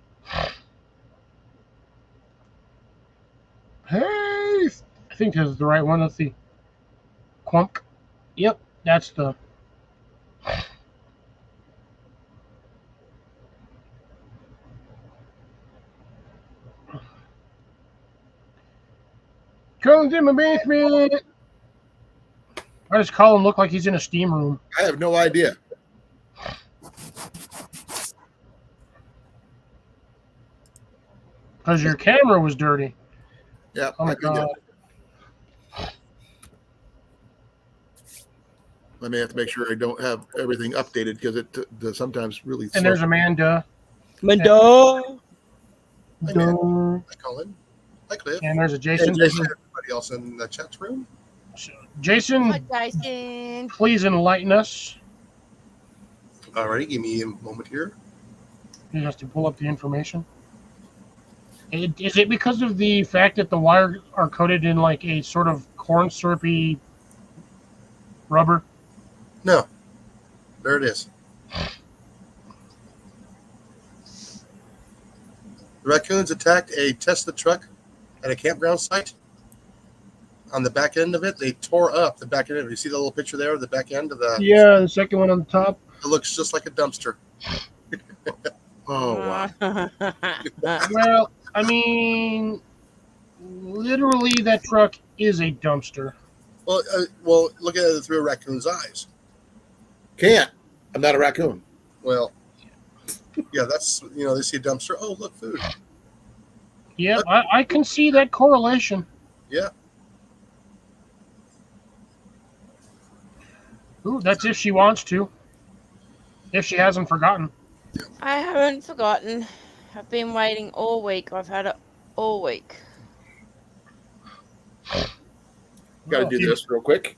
S1: Hey, I think this is the right one. Let's see. Quunk. Yep, that's the. Comes in my basement. I just call him look like he's in a steam room.
S2: I have no idea.
S1: Because your camera was dirty.
S2: Yeah.
S1: Oh my God.
S2: I may have to make sure I don't have everything updated because it sometimes really.
S1: And there's Amanda.
S3: Mando.
S2: Hi, man. Hi, Colin. Hi, Cliff.
S1: And there's a Jason.
S2: Hey, Jason. Everybody else in the chat room.
S1: Jason, please enlighten us.
S2: Alrighty, give me a moment here.
S1: He has to pull up the information. Is it because of the fact that the wires are coated in like a sort of corn syrupy rubber?
S2: No. There it is. The raccoons attacked a Tesla truck at a campground site. On the back end of it, they tore up the back end of it. You see the little picture there of the back end of the...
S1: Yeah, the second one on the top.
S2: It looks just like a dumpster. Oh, wow.
S1: Well, I mean, literally that truck is a dumpster.
S2: Well, look at it through a raccoon's eyes.
S4: Can't. I'm not a raccoon.
S2: Well, yeah, that's, they see a dumpster. Oh, look, food.
S1: Yeah, I can see that correlation.
S2: Yeah.
S1: Ooh, that's if she wants to. If she hasn't forgotten.
S3: I haven't forgotten. I've been waiting all week. I've had it all week.
S4: Got to do this real quick.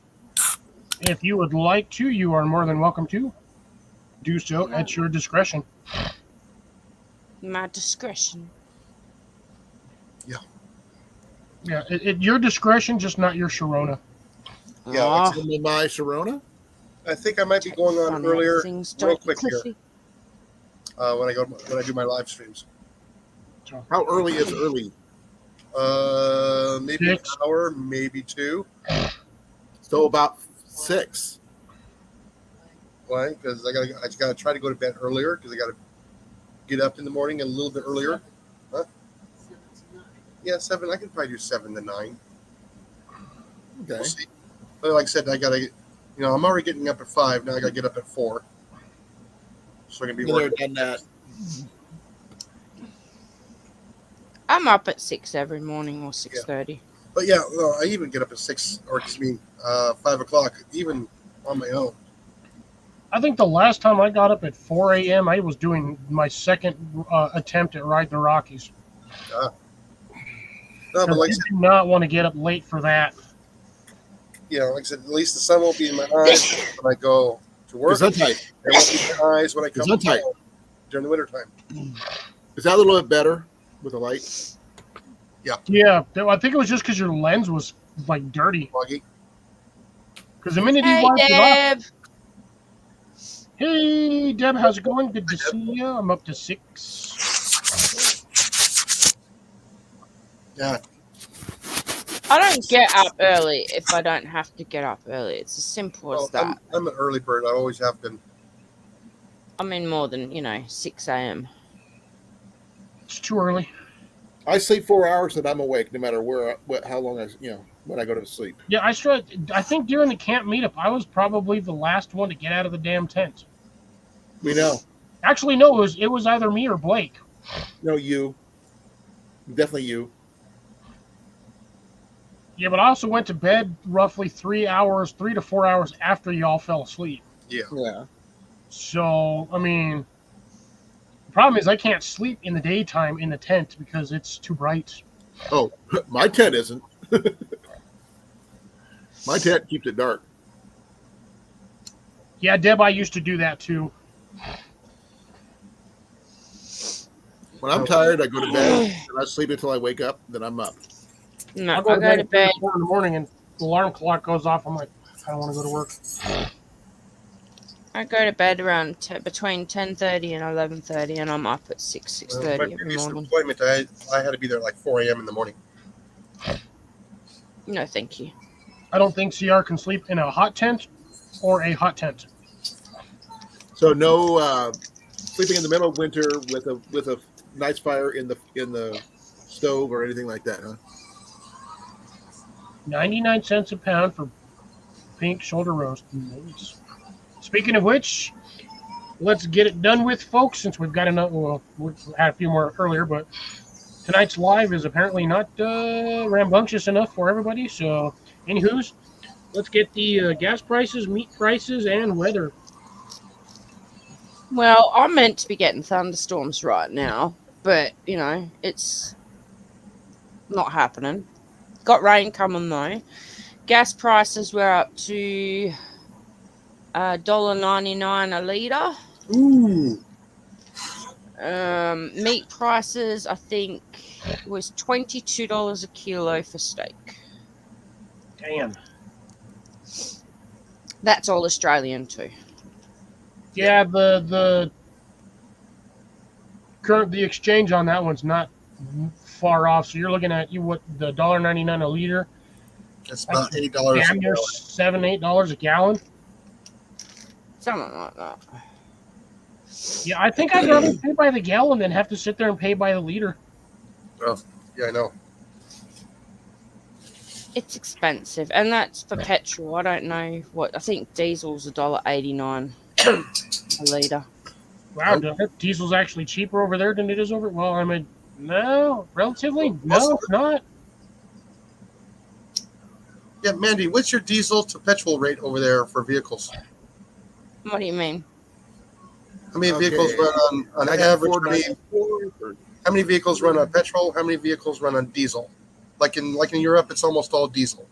S1: If you would like to, you are more than welcome to do so at your discretion.
S3: My discretion.
S2: Yeah.
S1: Yeah, at your discretion, just not your Sharona.
S2: Yeah,
S4: Some of my Sharona.
S2: I think I might be going on
S3: Funny
S2: earlier,
S3: things
S2: real
S3: don't
S2: quick here,
S3: Cliffy.
S2: when I do my live streams.
S4: How early is early?
S2: Maybe
S1: 6.
S2: an hour, maybe 2.
S4: So about 6.
S2: Why? Because I just gotta try to go to bed earlier because I gotta get up in the morning a little bit earlier. Huh? Yeah, 7. I can probably do 7 to 9.
S4: Okay.
S2: We'll see. But like I said, I gotta, I'm already getting up at 5. Now I gotta get up at 4. So I can be
S4: Been there,
S2: working.
S4: done that.
S3: I'm up at 6 every morning or 6:30.
S2: But yeah, no, I even get up at 6 or 5 o'clock, even on my own.
S1: I think the last time I got up at 4 a.m., I was doing my second attempt at Ride the Rockies.
S2: No, but
S1: I
S2: like I
S1: did
S2: said,
S1: not want to get up late for that.
S2: like I said, at least the sun won't be in my eyes when I go to work.
S4: Gesundheit.
S2: It won't be in my eyes when I come
S4: Gesundheit.
S2: home during the wintertime.
S4: Is that a little bit better with the light?
S1: Yeah, I think it was just because your lens was like dirty.
S2: Foggy.
S1: Because the minute
S3: Hey,
S1: you wiped it off,
S3: Deb.
S1: hey Deb, how's it going? Good to see you. I'm up to 6.
S2: Yeah.
S3: I don't get up early if I don't have to get up early. It's as simple as
S2: Well,
S3: that.
S2: I'm an early bird. I always have been.
S3: I'm in more than 6 a.m.
S1: It's too early.
S4: I sleep 4 hours and I'm awake no matter how long when I go to sleep.
S1: Yeah, I think during the camp meetup, I was probably the last one to get out of the damn tent.
S4: We know.
S1: Actually, no, it was either me or Blake.
S4: No, you. Definitely you.
S1: Yeah, but I also went to bed roughly 3 to 4 hours after y'all fell asleep.
S4: Yeah.
S1: So, I mean, the problem is I can't sleep in the daytime in the tent because it's too bright.
S4: Oh, my tent isn't. My tent keeps it dark.
S1: Yeah, Deb, I used to do that too.
S4: When I'm tired, I go to bed and I sleep until I wake up. Then I'm up.
S3: No,
S1: I'll
S3: I
S1: go
S3: go to
S1: at
S3: bed.
S1: 4 in the morning and the alarm clock goes off. I'm like, I don't want to go to work.
S3: I go to bed around between 10:30 and 11:30, and I'm up at 6:30
S2: My
S3: every
S2: previous
S3: morning.
S2: appointment, I had to be there like 4 a.m. in the morning.
S3: No, thank you.
S1: I don't think CR can sleep in a hot tent or a hot tent.
S4: So no sleeping in the middle of winter with a nice fire in the stove or anything like that, huh?
S1: 99 cents a pound for pink shoulder roast. Nice. Speaking of which, let's get it done with, folks, since we've got another. Well, we had a few more earlier, but tonight's live is apparently not rambunctious enough for everybody. So, anywho's, let's get the gas prices, meat prices, and weather.
S3: Well, I'm meant to be getting thunderstorms right now, but it's not happening. Got rain coming though. Gas prices were up to $1.99 a litre.
S2: Ooh.
S3: Meat prices, I think, was $22 a kilo for steak.
S1: Damn.
S3: That's all Australian too.
S1: Yeah, the exchange on that one's not far off. So you're looking at the $1.99 a liter.
S2: It's about $8.
S1: Damn near $7-8 a gallon.
S3: Something like that.
S1: Yeah, I think I'd rather pay by the gallon than have to sit there and pay by the liter.
S2: Oh, yeah, I know.
S3: It's expensive, and that's for petrol. I don't know what. I think diesel's $1.89 a litre.
S1: Wow, diesel's actually cheaper over there than it is over. Well, I mean, no, relatively, no, it's not.
S2: Yeah, Mandy, what's your diesel to petrol rate over there for vehicles?
S3: What do you mean?
S2: How many vehicles run on
S4: I got
S2: average?
S4: 494.
S2: How many vehicles run on petrol? How many vehicles run on diesel? Like in Europe, it's almost all diesel.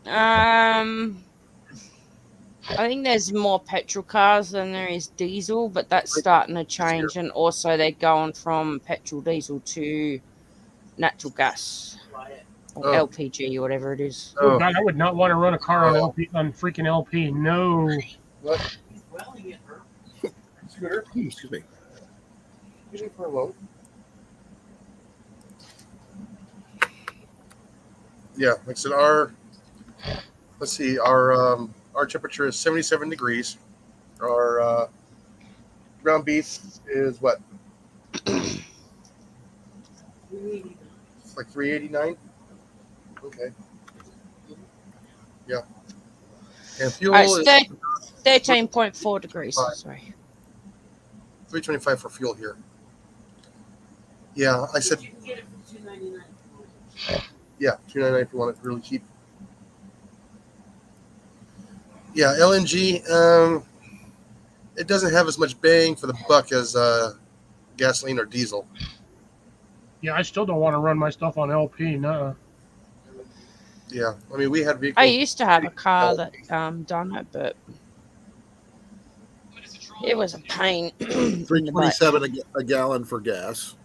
S3: I think there's more petrol cars than there is diesel, but that's starting to change. And also, they're going from petrol, diesel to natural gas or LPG or whatever it is.
S1: Oh God, I would not want to run a car on freaking LP. No.
S2: What?
S4: Scooter, excuse me.
S2: Usually for a load. Yeah, like I said, our temperature is 77 degrees. Our ground beef is what? It's like 389. Okay. Yeah. And fuel is
S3: 13.4 degrees. Sorry.
S2: 325 for fuel here. Yeah, I said. Yeah, $2.99 if you want it really cheap. Yeah, LNG. it doesn't have as much bang for the buck as gasoline or diesel.
S1: Yeah, I still don't want to run my stuff on LP. No.
S2: Yeah, I mean, we had vehicles.
S3: I used to have a car that done it, but it was a pain. in the butt.
S4: $3.27 a gallon for gas.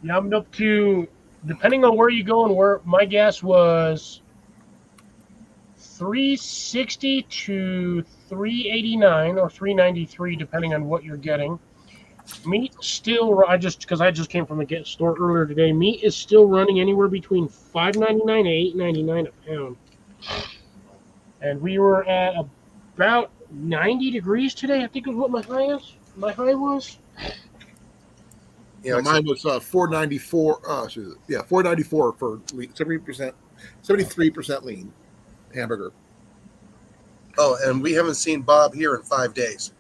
S1: Yeah, I'm up to, depending on where you go and where my gas was, $3.60 to $3.89 or $3.93, depending on what you're getting. Meat still, because I just came from the store earlier today. Meat is still running anywhere between $5.99 and $8.99 a pound. And we were at about 90 degrees today. I think is what my high is. My high was.
S2: Yeah,
S4: Mine was $4.94. $4.94 for 73% lean hamburger.
S2: Oh, and we haven't seen Bob here in 5 days.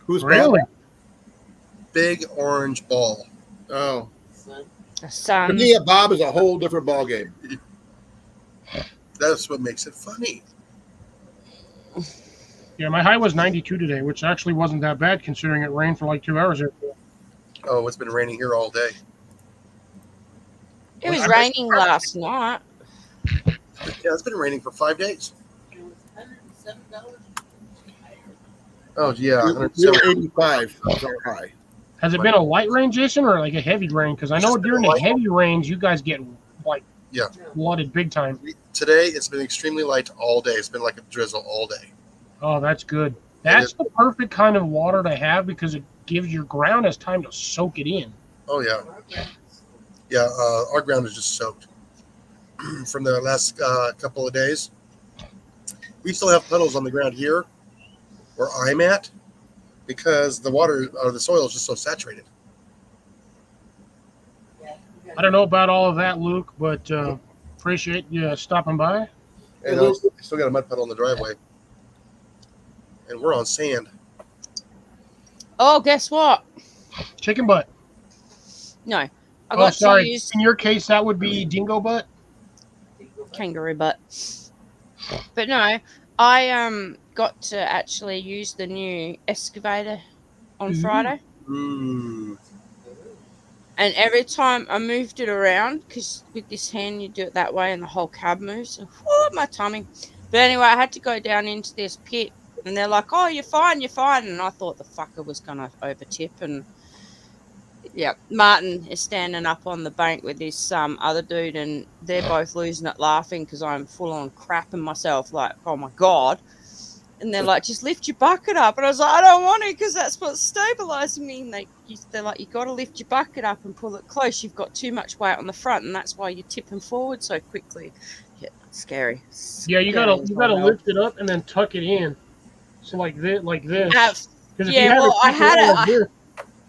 S4: Who's
S1: Really?
S4: Bob?
S2: Big orange ball.
S4: Oh,
S3: The
S4: for
S3: sun.
S4: me, a Bob is a whole different ball game.
S2: That's what makes it funny.
S1: Yeah, my high was 92 today, which actually wasn't that bad considering it rained for like 2 hours here.
S2: Oh, it's been raining here all day.
S3: It was raining last night.
S2: Yeah, it's been raining for 5 days. Oh, yeah.
S4: We were 85 was our high.
S1: Has it been a light rain, Jason, or like a heavy rain? Because I know
S2: Just been
S1: during
S2: a
S1: the
S2: light
S1: heavy rains, you guys get like
S2: Yeah.
S1: flooded big time.
S2: Today, it's been extremely light all day. It's been like a drizzle all day.
S1: Oh, that's good. That's the perfect kind of water to have because it gives your ground has time to soak it in.
S2: Oh, yeah. Yeah, our ground is just soaked from the last couple of days. We still have puddles on the ground here where I'm at because the water or the soil is just so saturated.
S1: I don't know about all of that, Luke, but appreciate you stopping by.
S2: And still got a mud puddle in the driveway. And we're on sand.
S3: Oh, guess what?
S1: Chicken butt.
S3: No, I
S1: Oh,
S3: got
S1: sorry.
S3: to use
S1: In your case, that would be dingo butt.
S3: kangaroo butt. But no, I got to actually use the new excavator on Friday.
S2: Ooh.
S3: And every time I moved it around, because with this hand you do it that way and the whole cab moves, whoo, my tummy. But anyway, I had to go down into this pit and they're like, oh, you're fine. And I thought the fucker was going to overtip. And yeah, Martin is standing up on the bank with this other dude and they're both losing it laughing because I'm full on crapping myself like, oh my God. And they're like, just lift your bucket up. And I was like, I don't want to because that's what's stabilizing me. And they're like, you got to lift your bucket up and pull it close. You've got too much weight on the front, and that's why you're tipping forward so quickly. Yeah, it's scary.
S1: Yeah, you gotta lift it up and then tuck it in. So like this. 'Cause if
S3: Yeah,
S1: you have
S3: well, I had
S1: tucked like this-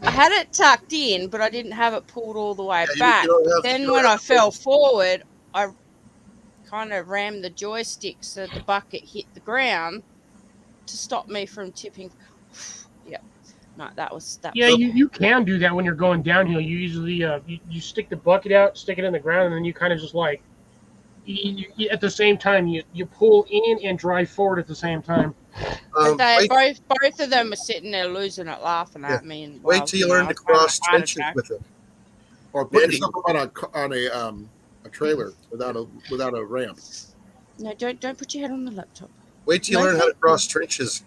S3: I had it tucked in, but I didn't have it pulled all the way
S2: Yeah, you
S3: back.
S2: don't have-
S3: Then
S2: you don't
S3: when
S2: have
S3: I
S2: to
S3: fell forward, I kind of rammed the joystick so the bucket hit the ground to stop me from tipping. Yeah, no, that was.
S1: Yeah, you can do that when you're going downhill. You usually you stick the bucket out, stick it in the ground, and then you kind of just like you, at the same time you pull in and drive forward at the same time.
S3: Both of them were sitting there losing it, laughing at me. And
S2: Wait till you learn to cross trenches with it.
S4: Or put yourself up on a trailer without a ramp.
S3: No, don't put your head on the laptop.
S2: Wait till you learn how to cross trenches.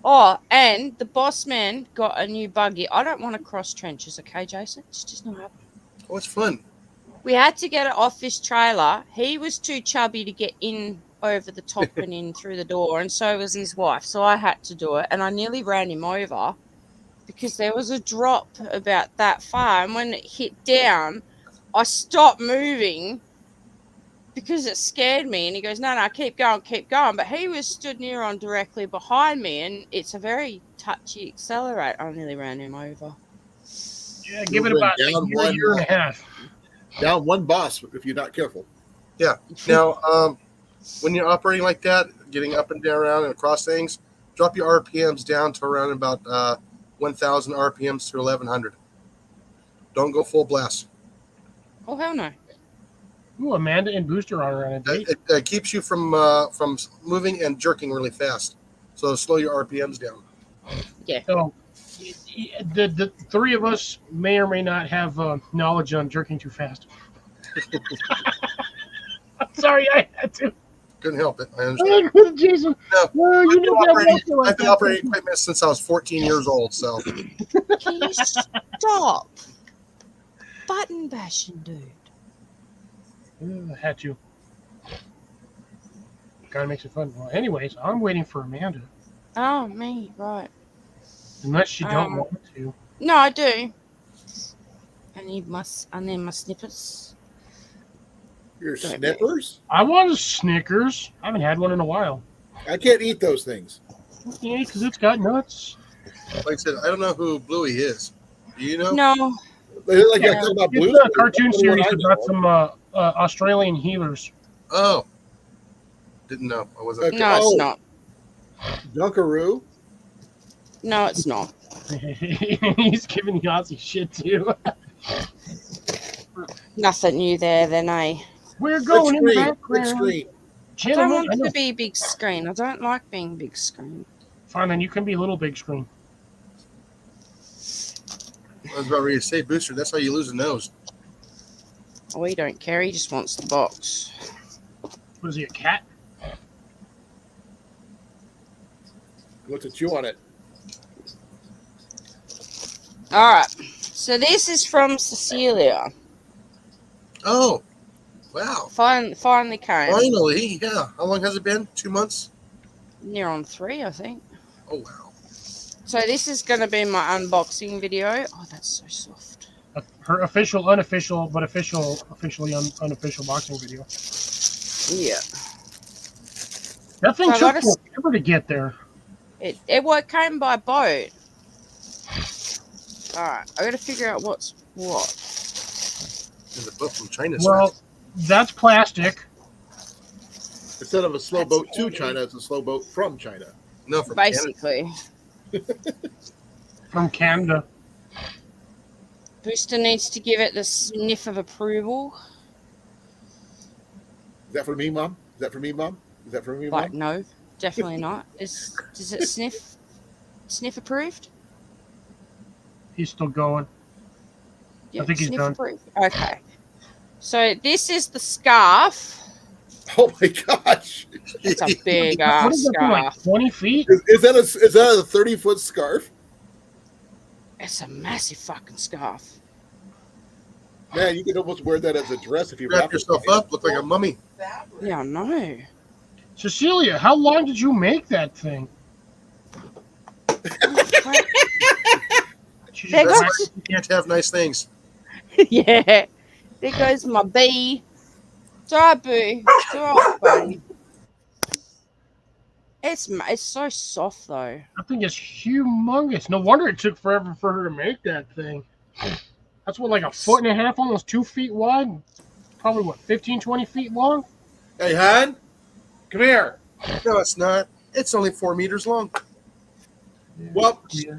S3: Oh, and the boss man got a new buggy. I don't want to cross trenches, okay, Jason? It's just not happening.
S2: Oh, it's fun.
S3: We had to get it off his trailer. He was too chubby to get in over the top and in through the door, and so was his wife. So I had to do it, and I nearly ran him over because there was a drop about that far, and when it hit down, I stopped moving because it scared me. And he goes, no, keep going. But he was stood near on directly behind me, and it's a very touchy accelerator. I nearly ran him over.
S1: Yeah, give it about a year and a half.
S4: Down one bus if you're not careful.
S2: Yeah. Now, when you're operating like that, getting up and down around and across things, drop your RPMs down to around about 1,000 RPMs to 1,100. Don't go full blast.
S3: Oh, hell no.
S1: Ooh, Amanda and Booster are on a date.
S2: It keeps you from moving and jerking really fast. So slow your RPMs down.
S1: So, the three of us may or may not have knowledge on jerking too fast. I'm sorry, I had to.
S2: Couldn't help it. I understand.
S1: Jason,
S2: No,
S1: well, you know
S2: I've been operating equipment since I was 14 years old. So
S3: Can you stop button bashing, dude?
S1: I had to. Kind of makes it fun. Well, anyways, I'm waiting for Amanda.
S3: Oh, me, right.
S1: Unless she don't want to.
S3: No, I do. I need my snippets.
S4: Your Snippers?
S1: I want a Snickers. I haven't had one in a while.
S4: I can't eat those things.
S1: Yeah, because it's got nuts.
S2: like I said, I don't know who Bluey is. Do you know?
S3: No.
S4: Like
S1: Yeah,
S4: talking about
S1: it's
S4: Blues
S1: a cartoon
S4: Clues,
S1: series
S4: I
S1: about
S4: know.
S1: some Australian healers.
S2: Oh, didn't know. I wasn't.
S4: Okay.
S3: No, it's
S4: Oh.
S3: not.
S4: Dunkaroo.
S3: No, it's not.
S1: He's giving the Aussie shit too.
S3: Nothing new there, then, eh?
S1: We're
S4: Big
S1: going in the
S4: screen. Big
S1: background.
S4: screen.
S3: I don't
S1: Gentlemen,
S3: want
S1: I know.
S3: to be big screen. I don't like being big screen.
S1: Fine, then you can be little big screen.
S2: I was about ready to say, Booster. That's how you lose a nose.
S3: Oh, he don't care. He just wants the box.
S1: What is he, a cat?
S4: What's a chew on it?
S3: All right. So this is from Cecilia.
S2: Oh, wow!
S3: Finally came.
S2: Finally, yeah. How long has it been? 2 months?
S3: Near on 3, I think.
S2: Oh, wow.
S3: So this is going to be my unboxing video. Oh, that's so soft.
S1: Her official, unofficial, but officially unofficial boxing video.
S3: Yeah.
S1: That thing
S3: So I
S1: took
S3: gotta-
S1: forever to get there.
S3: It came by boat. All right. I got to figure out what's what.
S2: In the book from China.
S1: Well, that's plastic.
S4: Instead of a slow boat to China, it's a slow boat from China.
S2: no, from Canada.
S3: Basically.
S1: From Canada.
S3: Booster needs to give it the sniff of approval.
S4: Is that for me, Mom? Is that for me, Mom? Is that for me,
S3: Like,
S4: Mom?
S3: no, definitely not. Does it sniff? Sniff approved?
S1: He's still going.
S3: Yeah,
S1: think he's
S3: sniff
S1: done.
S3: approved. Okay. So this is the scarf.
S4: Oh my gosh!
S3: It's a big
S1: What
S3: ass
S1: is that thing, like
S3: scarf.
S1: 20 feet?
S4: Is that a 30-foot scarf?
S3: It's a massive fucking scarf.
S4: Man, you could almost wear that as a dress if you
S2: Wrap yourself up, look like a mummy.
S3: Yeah, I know.
S1: Cecilia, how long did you make that thing? She
S3: There
S1: just
S3: goes-
S2: You can't have nice things.
S3: Yeah. There goes my bee. It's alright, boo. It's alright, buddy. It's so soft though.
S1: That thing is humongous. No wonder it took forever for her to make that thing. That's what, like a foot and a half, almost 2 feet wide? Probably, what, 15, 20 feet long?
S4: Hey, Han, come here.
S2: No, it's not. It's only 4 meters long.
S4: Well,
S1: Yeah.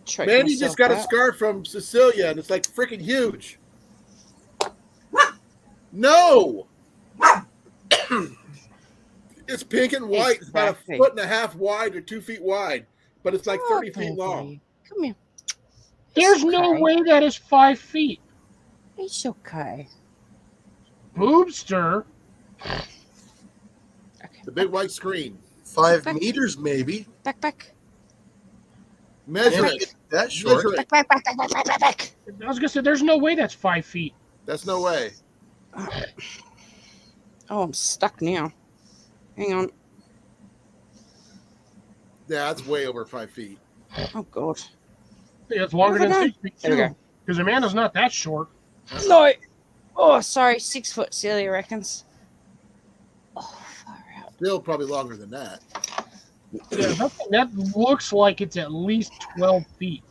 S3: Choke
S4: Mandy
S3: myself
S4: just got a
S3: out.
S4: scarf from Cecilia, and it's like freaking huge. No! It's pink and white. It's about
S3: Exactly.
S4: a foot and a half wide or 2 feet wide, but it's like 30 feet
S3: baby.
S4: long.
S3: Come here.
S1: There's no
S3: okay.
S1: way that is 5 feet.
S3: It's okay.
S1: Boobster.
S3: Okay.
S4: The big white screen.
S2: 5
S3: Back.
S2: meters, maybe.
S3: Back.
S4: Measure
S2: Can't
S4: it.
S2: get that short.
S4: Measure it.
S3: Back.
S1: I was going to say, there's no way that's 5 feet.
S4: That's no way.
S3: Oh, I'm stuck now. Hang on.
S4: Yeah, that's way over 5 feet.
S3: Oh god.
S1: Yeah, it's longer than
S3: Never
S1: 6 feet,
S3: There we
S1: too.
S3: go.
S1: Because Amanda's not that short.
S3: No. Oh, sorry. 6 foot, Celia reckons. Oh, far out.
S4: Still probably longer than that.
S1: Yeah, that looks like it's at least 12 feet.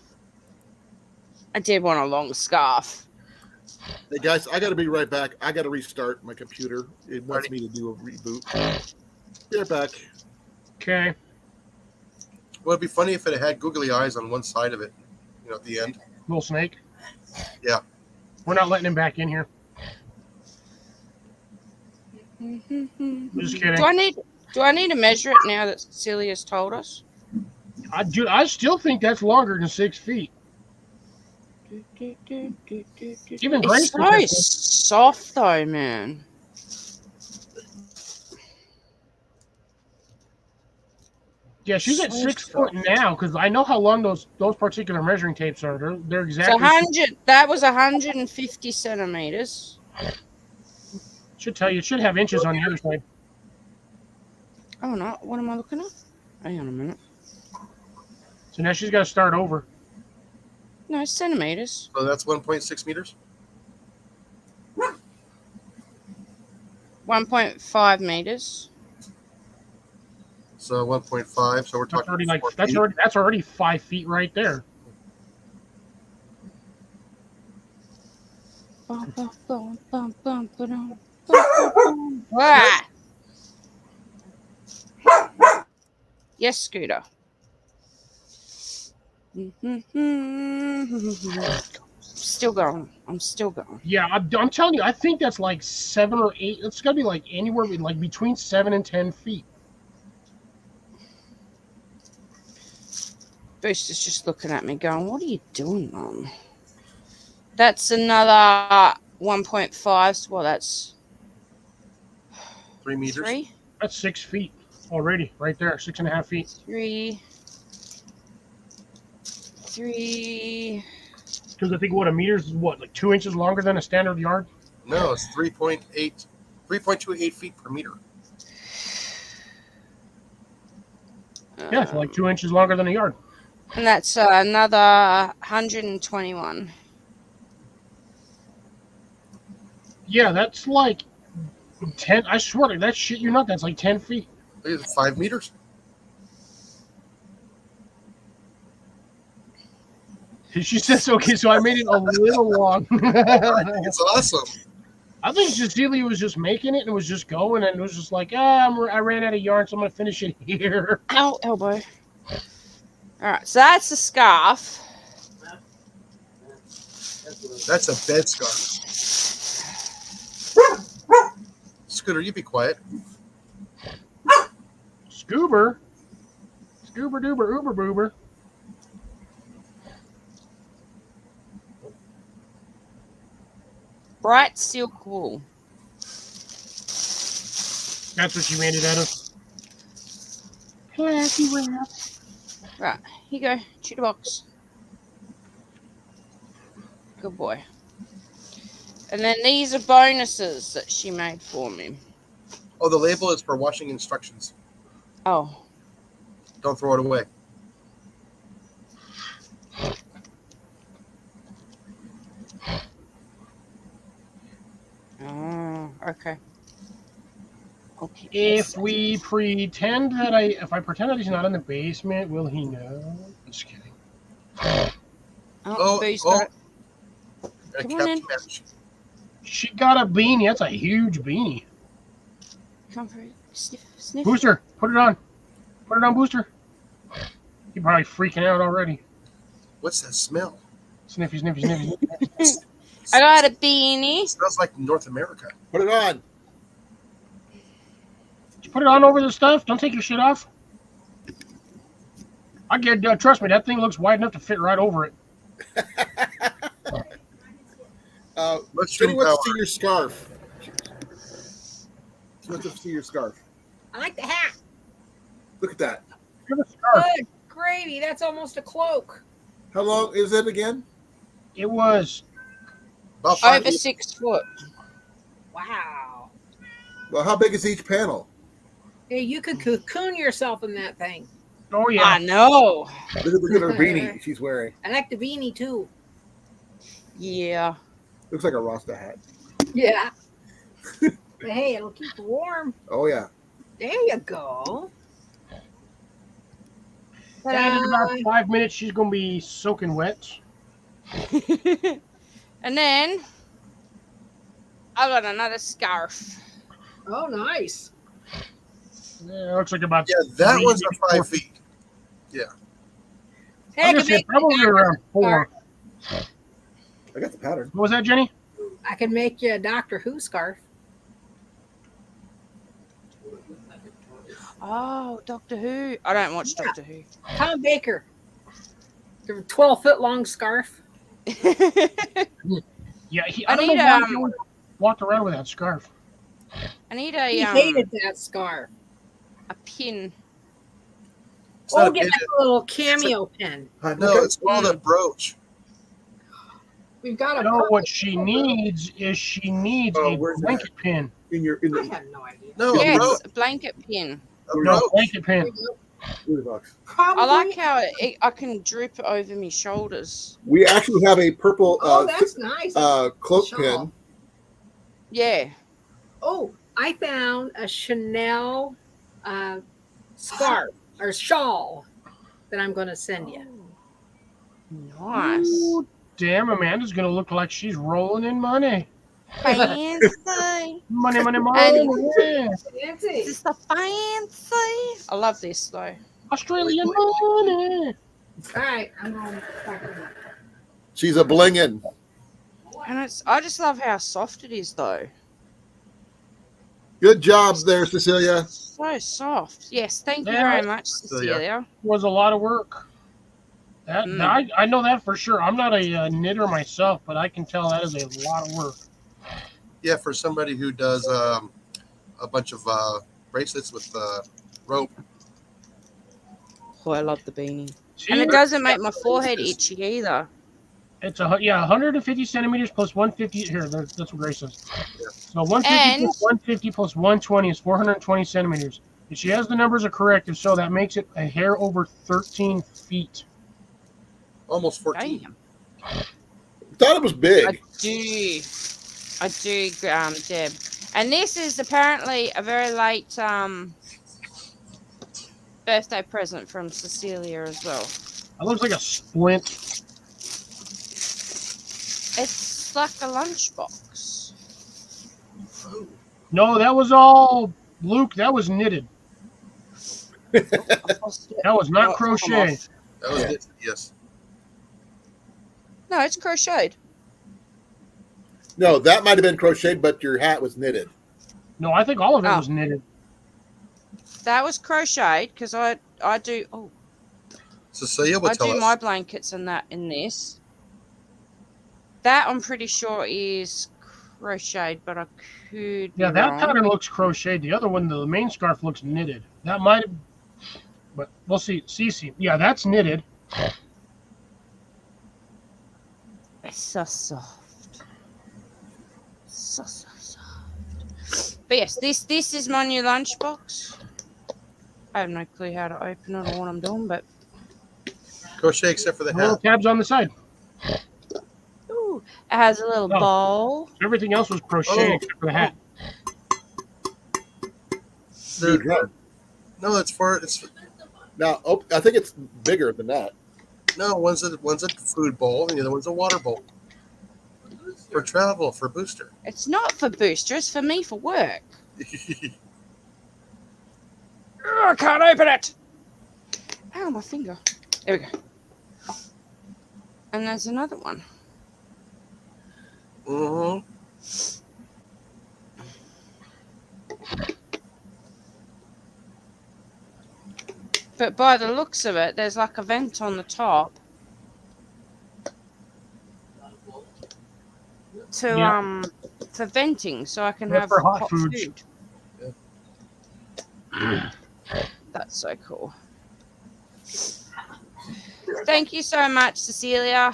S3: I did want a long scarf.
S4: Hey guys, I got to be right back. I got to restart my computer. It wants me to do a reboot. Be right back.
S1: Okay.
S2: Well, it'd be funny if it had googly eyes on one side of it, at the end.
S1: Little snake.
S2: Yeah.
S1: We're not letting him back in here. Just kidding.
S3: Do I need? Do I need to measure it now that Cecilia's told us?
S1: I still think that's longer than 6 feet. Even Grace
S3: It's so soft though, man.
S1: Yeah, she's at
S3: So
S1: 6 foot now because I know how long those particular measuring tapes are. They're
S3: It's
S1: exactly.
S3: 100. That was 150 centimeters.
S1: Should tell you. It should have inches on the other side.
S3: Oh no! What am I looking at? Hang on a minute.
S1: So now she's got to start over.
S3: No, centimeters.
S2: So that's 1.6 meters.
S3: 1.5 meters.
S2: So 1.5. So we're
S1: That's
S2: talking
S1: already
S2: 4 feet.
S1: that's already 5 feet right there.
S3: Ah. Yes, Scooter. Still going. I'm still going.
S1: Yeah, I'm telling you, I think that's like 7 or 8. It's got to be like anywhere like between 7 and 10 feet.
S3: Booster's just looking at me going, what are you doing, Mum? That's another 1.5. Well, that's
S2: 3 meters.
S3: 3.
S1: That's 6 feet already, right there, 6.5 feet.
S3: 3.
S1: Because I think what a meter is like 2 inches longer than a standard yard.
S2: No, it's 3.28 feet per meter.
S1: Yeah, so like 2 inches longer than a yard.
S3: And that's another 121.
S1: Yeah, that's like 10. I swear to that shit you not. That's like 10 feet.
S2: It's 5 meters.
S1: She says, okay, so I made it a little long.
S2: It's awesome.
S1: I think Cecilia was just making it and was just going and it was just like, I ran out of yarn, so I'm going to finish it here.
S3: Ow, elbow. All right, so that's the scarf.
S2: That's a bed scarf. Scooter, you be quiet.
S1: Scoober doober, uber boober.
S3: Bright silk wool.
S1: That's what she made it out of. Classy wrap.
S3: Right, here you go. Chew the box. Good boy. And then these are bonuses that she made for me.
S2: Oh, the label is for washing instructions.
S3: Oh.
S2: Don't throw it away.
S3: Oh, okay. Okay.
S1: If we pretend that if I pretend that he's not in the basement, will he know? Just kidding.
S3: Oh, Booster.
S2: A
S3: Come on in.
S2: captain match.
S1: She got a beanie. That's a huge beanie.
S3: Come for it. Sniff, sniff.
S1: Booster, put it on. Put it on, Booster. You're probably freaking out already.
S2: What's that smell?
S1: Sniffy, sniffy, sniffy.
S3: I got a beanie.
S2: It smells like North America.
S4: Put it on.
S1: Did you put it on over the stuff? Don't take your shit off. I get. Trust me, that thing looks wide enough to fit right over it.
S2: Mushroom
S4: Jenny wants to
S2: power.
S4: see your scarf. She wants to see your scarf.
S5: I like the hat.
S4: Look at that.
S1: Give a scarf.
S5: Good gravy. That's almost a cloak.
S4: How long is it again?
S1: It was.
S2: About 5
S3: Over
S2: meters.
S3: 6 foot.
S5: Wow.
S4: Well, how big is each panel?
S5: Yeah, you could cocoon yourself in that thing.
S1: Oh yeah.
S3: I know.
S4: Look at her beanie she's wearing.
S5: I like the beanie too.
S3: Yeah.
S4: Looks like a Rasta hat.
S5: Yeah. But hey, it'll keep you warm.
S4: Oh yeah.
S5: There you go. But,
S1: And in about 5 minutes, she's gonna be soaking wet.
S3: And then I got another scarf.
S5: oh, nice.
S1: Yeah, it looks like about.
S2: Yeah, that
S1: 3,
S2: one's
S1: maybe
S2: a 5
S1: 4.
S2: feet.
S5: Hey,
S1: I'm
S5: I
S1: gonna
S5: can
S1: say
S5: make
S1: probably
S5: you a
S1: around 4.
S4: I got the pattern.
S1: What was that, Jenny?
S5: I can make you a Doctor Who scarf.
S3: Oh, Doctor Who. I don't watch Doctor Who.
S5: Tom Baker. The 12-foot long scarf.
S1: Yeah, I
S3: I
S1: don't
S3: need,
S1: know why he always walked around with that scarf.
S3: I need
S5: He
S3: a
S5: hated that scarf.
S3: pin.
S2: It's not
S5: Oh,
S2: a
S5: get
S2: pin.
S5: that little cameo pin.
S2: No, it's called a brooch.
S5: We've got a
S1: No,
S5: purple
S1: what she needs is
S4: Oh,
S1: a
S4: where's that?
S1: blanket pin.
S4: In
S5: I
S4: the
S5: have no idea.
S2: No, a
S3: Yes,
S2: brooch.
S3: a blanket pin.
S2: A
S1: No,
S2: brooch.
S1: blanket
S5: There
S1: pin.
S5: you go.
S4: box.
S5: Probably.
S3: I like how I can droop it over my shoulders.
S4: We actually have a purple
S5: Oh, that's nice.
S4: cloak
S5: Shawl.
S4: pin.
S3: Yeah.
S5: Oh, I found a Chanel scarf or shawl that I'm going to send you.
S3: Nice.
S1: Ooh, damn, Amanda's gonna look like she's rolling in money.
S3: Fancy.
S1: Money, money, money. Yeah.
S5: Fancy.
S3: Is this the fancy? I love this though.
S1: Australian money.
S5: All right, I'm going to back it up.
S4: She's a blingin'.
S3: And I just love how soft it is though.
S4: Good job there, Cecilia.
S3: So soft. Yes, thank you
S1: Yeah.
S3: very much, Cecilia.
S1: Was a lot of work. That I know that for sure. I'm not a knitter myself, but I can tell that is a lot of work.
S2: Yeah, for somebody who does a bunch of bracelets with rope.
S3: Oh, I love the beanie.
S1: See,
S3: And it doesn't make my forehead itchy either.
S1: it's 150 centimeters plus 150. Here, that's what Grace says. So 150
S3: And-
S1: plus 150 plus 120 is 420 centimeters. If she has the numbers are correct, if so, that makes it a hair over 13 feet.
S2: Almost 14.
S3: Damn.
S4: Thought it was big.
S3: I do, Deb. And this is apparently a very late birthday present from Cecilia as well.
S1: That looks like a splint.
S3: It's like a lunchbox.
S2: Oh,
S1: No, that was all Luke. That was knitted.
S3: I've lost it.
S1: That was
S3: Oh,
S1: not
S3: it's come
S1: crochet.
S3: off.
S2: that was
S4: Yeah.
S2: it. Yes.
S3: No, it's crocheted.
S4: No, that might have been crocheted, but your hat was knitted.
S1: No, I think all of it
S3: Oh.
S1: was knitted.
S3: That was crocheted because I do
S2: Cecilia will
S3: I
S2: tell
S3: do
S2: us.
S3: my blankets and that in this. That I'm pretty sure is crocheted, but I could
S1: Yeah,
S3: be
S1: that
S3: wrong.
S1: pattern looks crocheted. The other one, the main scarf, looks knitted. That might have, but we'll see. Cece, yeah, that's knitted.
S3: It's so soft. So soft. But yes, this is my new lunchbox. I have no clue how to open it or what I'm doing, but
S2: Crochet except for the
S1: Little
S2: hat.
S1: tabs on the side.
S3: ooh, it has a little
S1: Oh.
S3: bowl.
S1: Everything else was crocheted
S2: Oh.
S1: except for the hat.
S2: They're- No, it's
S4: Now, I think it's bigger than that.
S2: no one's a food bowl and the other one's a water bowl. For travel, for booster.
S3: It's not for Booster, it's for me for work. Ugh, I can't open it. Ow, my finger. There we go. And there's another one.
S2: hmm
S3: But by the looks of it, there's like a vent on the top. To
S1: Yeah.
S3: for venting, so I can
S1: Yeah,
S3: have
S1: for hot
S3: hot
S1: foods.
S3: food. That's so cool. Thank you so much, Cecilia.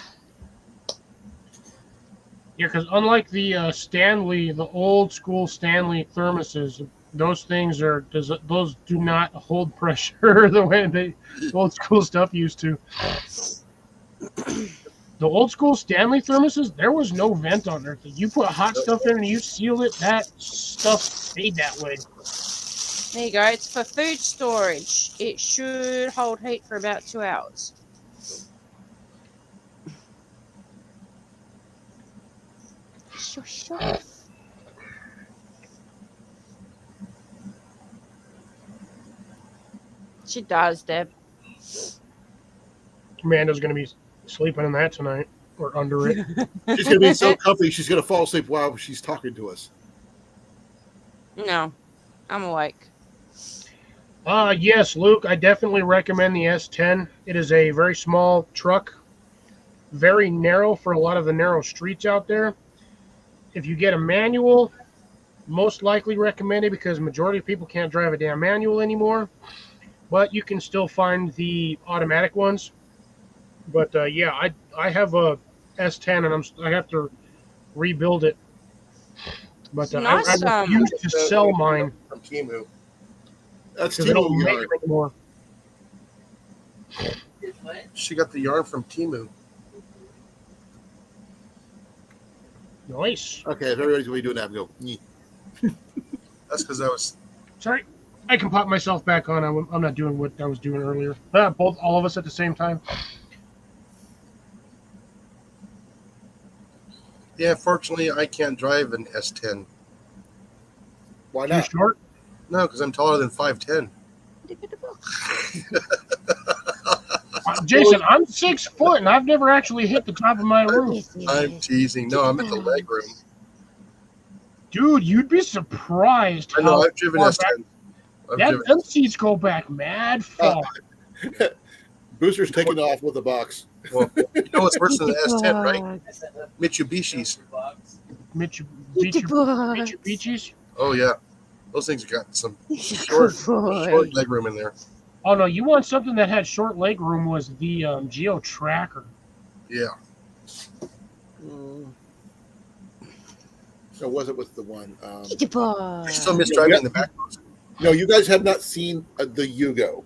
S1: Yeah, because unlike the Stanley, the old school Stanley thermoses, those things those do not hold pressure the way the old school stuff used to. The old school Stanley thermoses, there was no vent on there. You put hot stuff in and you sealed it, that stuff stayed that way.
S3: There you go. It's for food storage. It should hold heat for about 2 hours. Sure. She does, Deb.
S1: Amanda's going to be sleeping in that tonight or under it.
S4: She's going to be so comfy, she's going to fall asleep while she's talking to us.
S3: No, I'm awake.
S1: Yes, Luke, I definitely recommend the S10. It is a very small truck, very narrow for a lot of the narrow streets out there. If you get a manual, most likely recommended because majority of people can't drive a damn manual anymore. But you can still find the automatic ones. But yeah, I have a S10 and I have to rebuild it. But
S3: Nice,
S1: I refuse to sell mine
S2: From Timu.
S4: That's
S1: because they don't
S4: Timu
S1: make
S4: yarn.
S1: it anymore.
S2: She got the yarn from Timu.
S1: Nice.
S4: Okay, if everybody's going to be doing that, go. "Nyeh."
S2: That's because I was.
S1: Sorry, I can pop myself back on. I'm not doing what I was doing earlier. All of us at the same time.
S2: Yeah, fortunately, I can't drive an S10.
S4: Why
S1: Too
S4: not?
S1: short.
S2: No, because I'm taller than 5'10".
S1: Jason, I'm 6 foot and I've never actually hit the top of my roof.
S2: I'm teasing. No, I'm at the leg room.
S1: Dude, you'd be surprised
S2: I know.
S1: how
S2: I've driven
S1: far
S2: S10. I've
S1: that
S2: driven.
S1: them seats go back mad far.
S4: Booster's taking off with the box.
S2: Well, you know what's worse than the S10, right? Mitsubishis.
S1: Mitsubishi's.
S2: Oh yeah, those things got some short leg room in there.
S1: Oh no, you want something that had short leg room was the Geo Tracker.
S2: Yeah.
S4: So was it with the one?
S2: I still miss driving in the back rows.
S4: No, you guys have not seen the Yugo.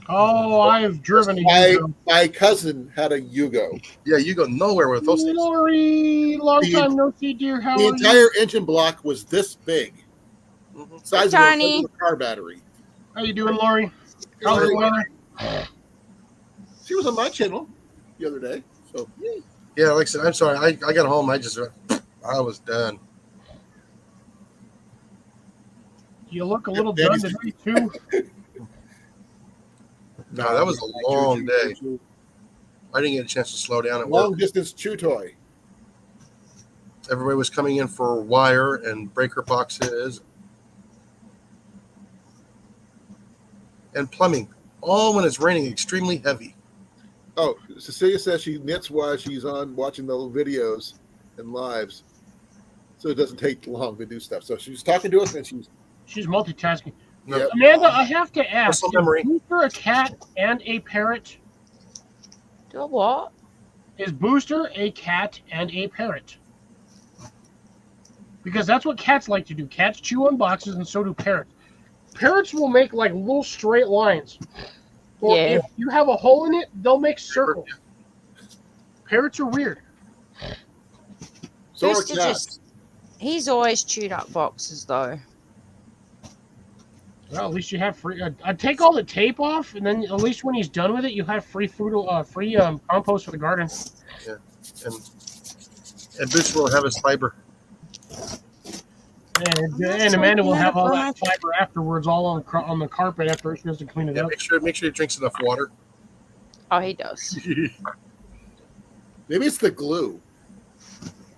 S1: Oh, I've driven a Yugo.
S4: My cousin had a Yugo.
S2: Yeah, you go nowhere with those things.
S1: Lori, long
S4: The-
S1: time no see, dear. How
S4: The
S1: are
S4: entire engine block was this big,
S2: Mhm.
S4: size
S3: Tiny.
S4: of a car battery.
S1: you? How you doing, Lori? How's the weather?
S4: She was on my channel the other day. So
S2: Yeah, like I said, I'm sorry. I got home. I was done.
S1: You look a little
S4: Yeah,
S1: done
S4: Danny's-
S1: today too.
S2: No, that was a long day. I didn't get a chance to slow down at work.
S4: Long distance chew toy.
S2: Everybody was coming in for wire and breaker boxes and plumbing, all when it's raining extremely heavy.
S4: Oh, Cecilia says she knits while she's on watching the little videos and lives, so it doesn't take long to do stuff. So she's talking to us and
S1: She's multitasking.
S2: No,
S4: Yep.
S1: Amanda, I have to ask:
S2: Muscle memory.
S1: is Booster a cat and a parrot?
S3: Do what?
S1: Is Booster a cat and a parrot? Because that's what cats like to do. Cats chew on boxes, and so do parrots. Parrots will make like little straight lines. Or
S3: Yeah.
S1: if you have a hole in it, they'll make circles. Parrots are weird.
S4: so are
S3: Booster
S4: cats.
S3: He's always chewed up boxes though.
S1: Well, at least you have free. I'd take all the tape off, and then at least when he's done with it, you have free food, free compost for the garden.
S2: And Booster will have his fiber.
S1: And Amanda will have all that fiber afterwards, all on the carpet after she has to clean it
S2: Yeah,
S1: up.
S2: make sure he drinks enough water.
S3: Oh, he does.
S4: Maybe it's the glue.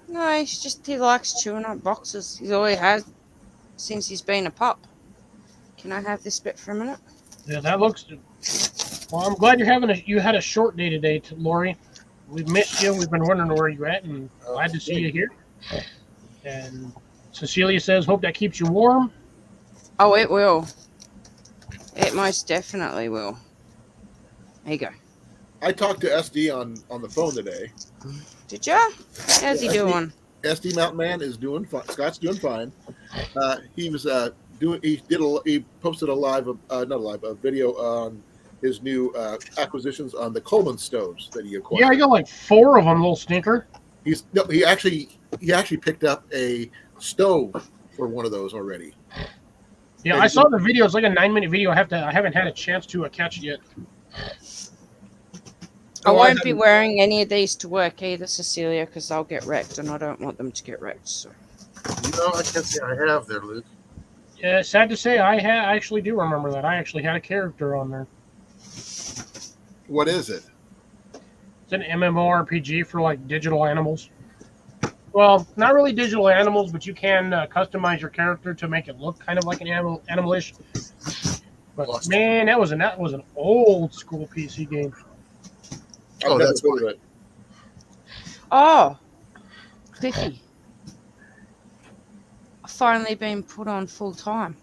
S3: No, he likes chewing up boxes. He's always has since he's been a pup. Can I have this bit for a minute?
S1: Yeah, that looks. Well, I'm glad you had a short day today, Lori. We've missed you. We've been wondering where you at, and glad to see you here. And Cecilia says, "Hope that keeps you warm."
S3: Oh, it will. It most definitely will. There you go.
S4: I talked to SD on the phone today.
S3: Did ya? How's he doing?
S4: SD Mountain Man is doing fine. Scott's doing fine. He was he posted a video on his new acquisitions on the Coleman stoves that he acquired.
S1: Yeah, I got like 4 of them, little stinker.
S4: He actually picked up a stove for one of those already.
S1: Yeah, I saw the video. It's like a 9-minute video. I haven't had a chance to catch it yet.
S3: I won't be wearing any of these to work either, Cecilia, because they'll get wrecked, and I don't want them to get wrecked. So.
S2: No, I can't say I have there, Luke.
S1: Yeah, sad to say, I actually do remember that. I actually had a character on there.
S4: What is it?
S1: It's an MMORPG for like digital animals. Well, not really digital animals, but you can customize your character to make it look kind of like an animalish. But
S2: Lost.
S1: man, that was an old school PC game.
S4: I've
S2: Oh,
S4: never
S2: that's
S4: heard of it.
S3: Oh, Cliffy. I've finally been put on full time.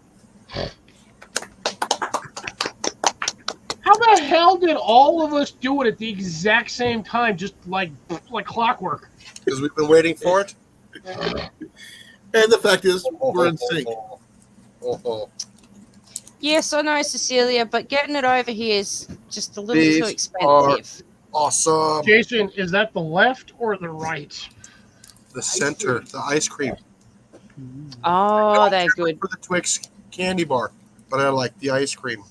S1: How the hell did all of us do it at the exact same time, just like clockwork?
S2: Because we've been waiting for it.
S4: And the fact is, we're in sync.
S2: Oh.
S3: Yes, I know, Cecilia, but getting it over here is just a little
S2: These
S3: too expensive.
S2: Awesome.
S1: Jason, is that the left or the right?
S2: The center, the ice cream.
S3: Oh, they're good.
S2: For the Twix candy bar, but I like the ice cream.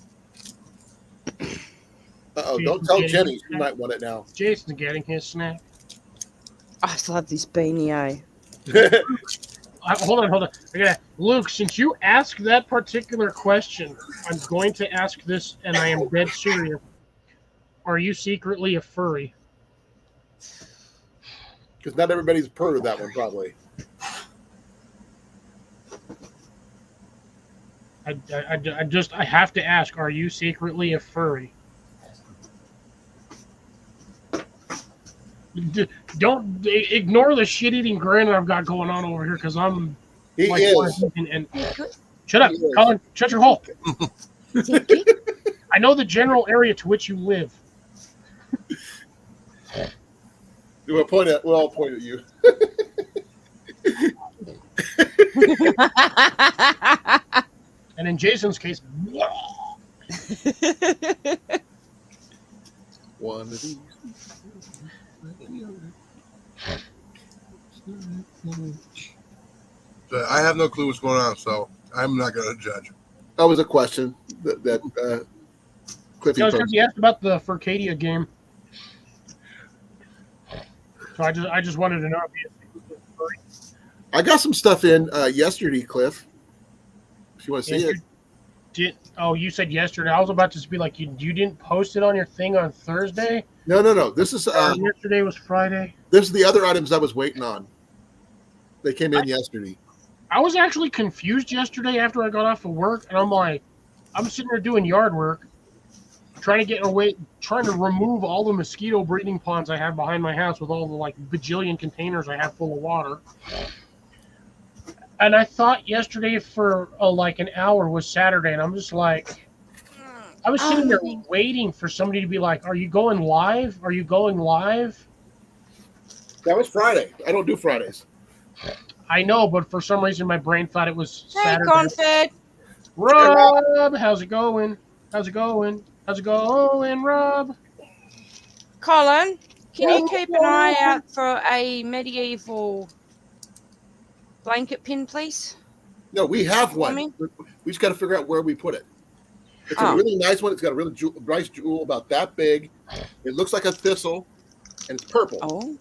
S4: Uh-oh, don't tell Jenny. She might want it now.
S1: Jason's getting his snack.
S3: I love this beanie, eh?
S1: Hold on. Luke, since you asked that particular question, I'm going to ask this, and I am dead serious. Are you secretly a furry?
S4: Because not everybody's heard of that one, probably.
S1: I have to ask, are you secretly a furry? Don't ignore the shit-eating grin I've got going on over here, because I'm
S4: He
S1: like,
S4: is.
S1: and shut up,
S4: He is.
S1: Colin. Shut your hole. I know the general area to which you live.
S4: We'll all point at you.
S1: And in Jason's case,
S4: One of these.
S2: I have no clue what's going on, so I'm not going to judge.
S4: That was a question that Cliffy
S1: I was going
S4: posed.
S1: to be asked about the Furcadia game. So I just wanted to know if you
S4: I got some stuff in yesterday, Cliff. If you want to see it.
S1: you said yesterday. I was about to be like, you didn't post it on your thing on Thursday?
S4: No. This is
S1: Yesterday was Friday.
S4: this is the other items I was waiting on. They came in yesterday.
S1: I was actually confused yesterday after I got off of work, and I'm like, I'm sitting there doing yard work, trying to remove all the mosquito breeding ponds I have behind my house with all the like bajillion containers I have full of water. And I thought yesterday for like an hour was Saturday, and I'm just like, I was sitting there waiting for somebody to be like, "Are you going live? Are you going live?"
S4: That was Friday. I don't do Fridays.
S1: I know, but for some reason my brain thought it was
S3: Hey,
S1: Saturday.
S3: Confed.
S1: Rob, how's it going? How's it going, Rob?
S3: Colin, can you keep an eye out for a medieval blanket pin, please?
S4: No, we have one.
S3: Mommy?
S4: We just got to figure out where we put it. It's a
S3: Oh.
S4: really nice one. It's got a really nice jewel about that big. It looks like a thistle, and it's purple.
S3: Oh,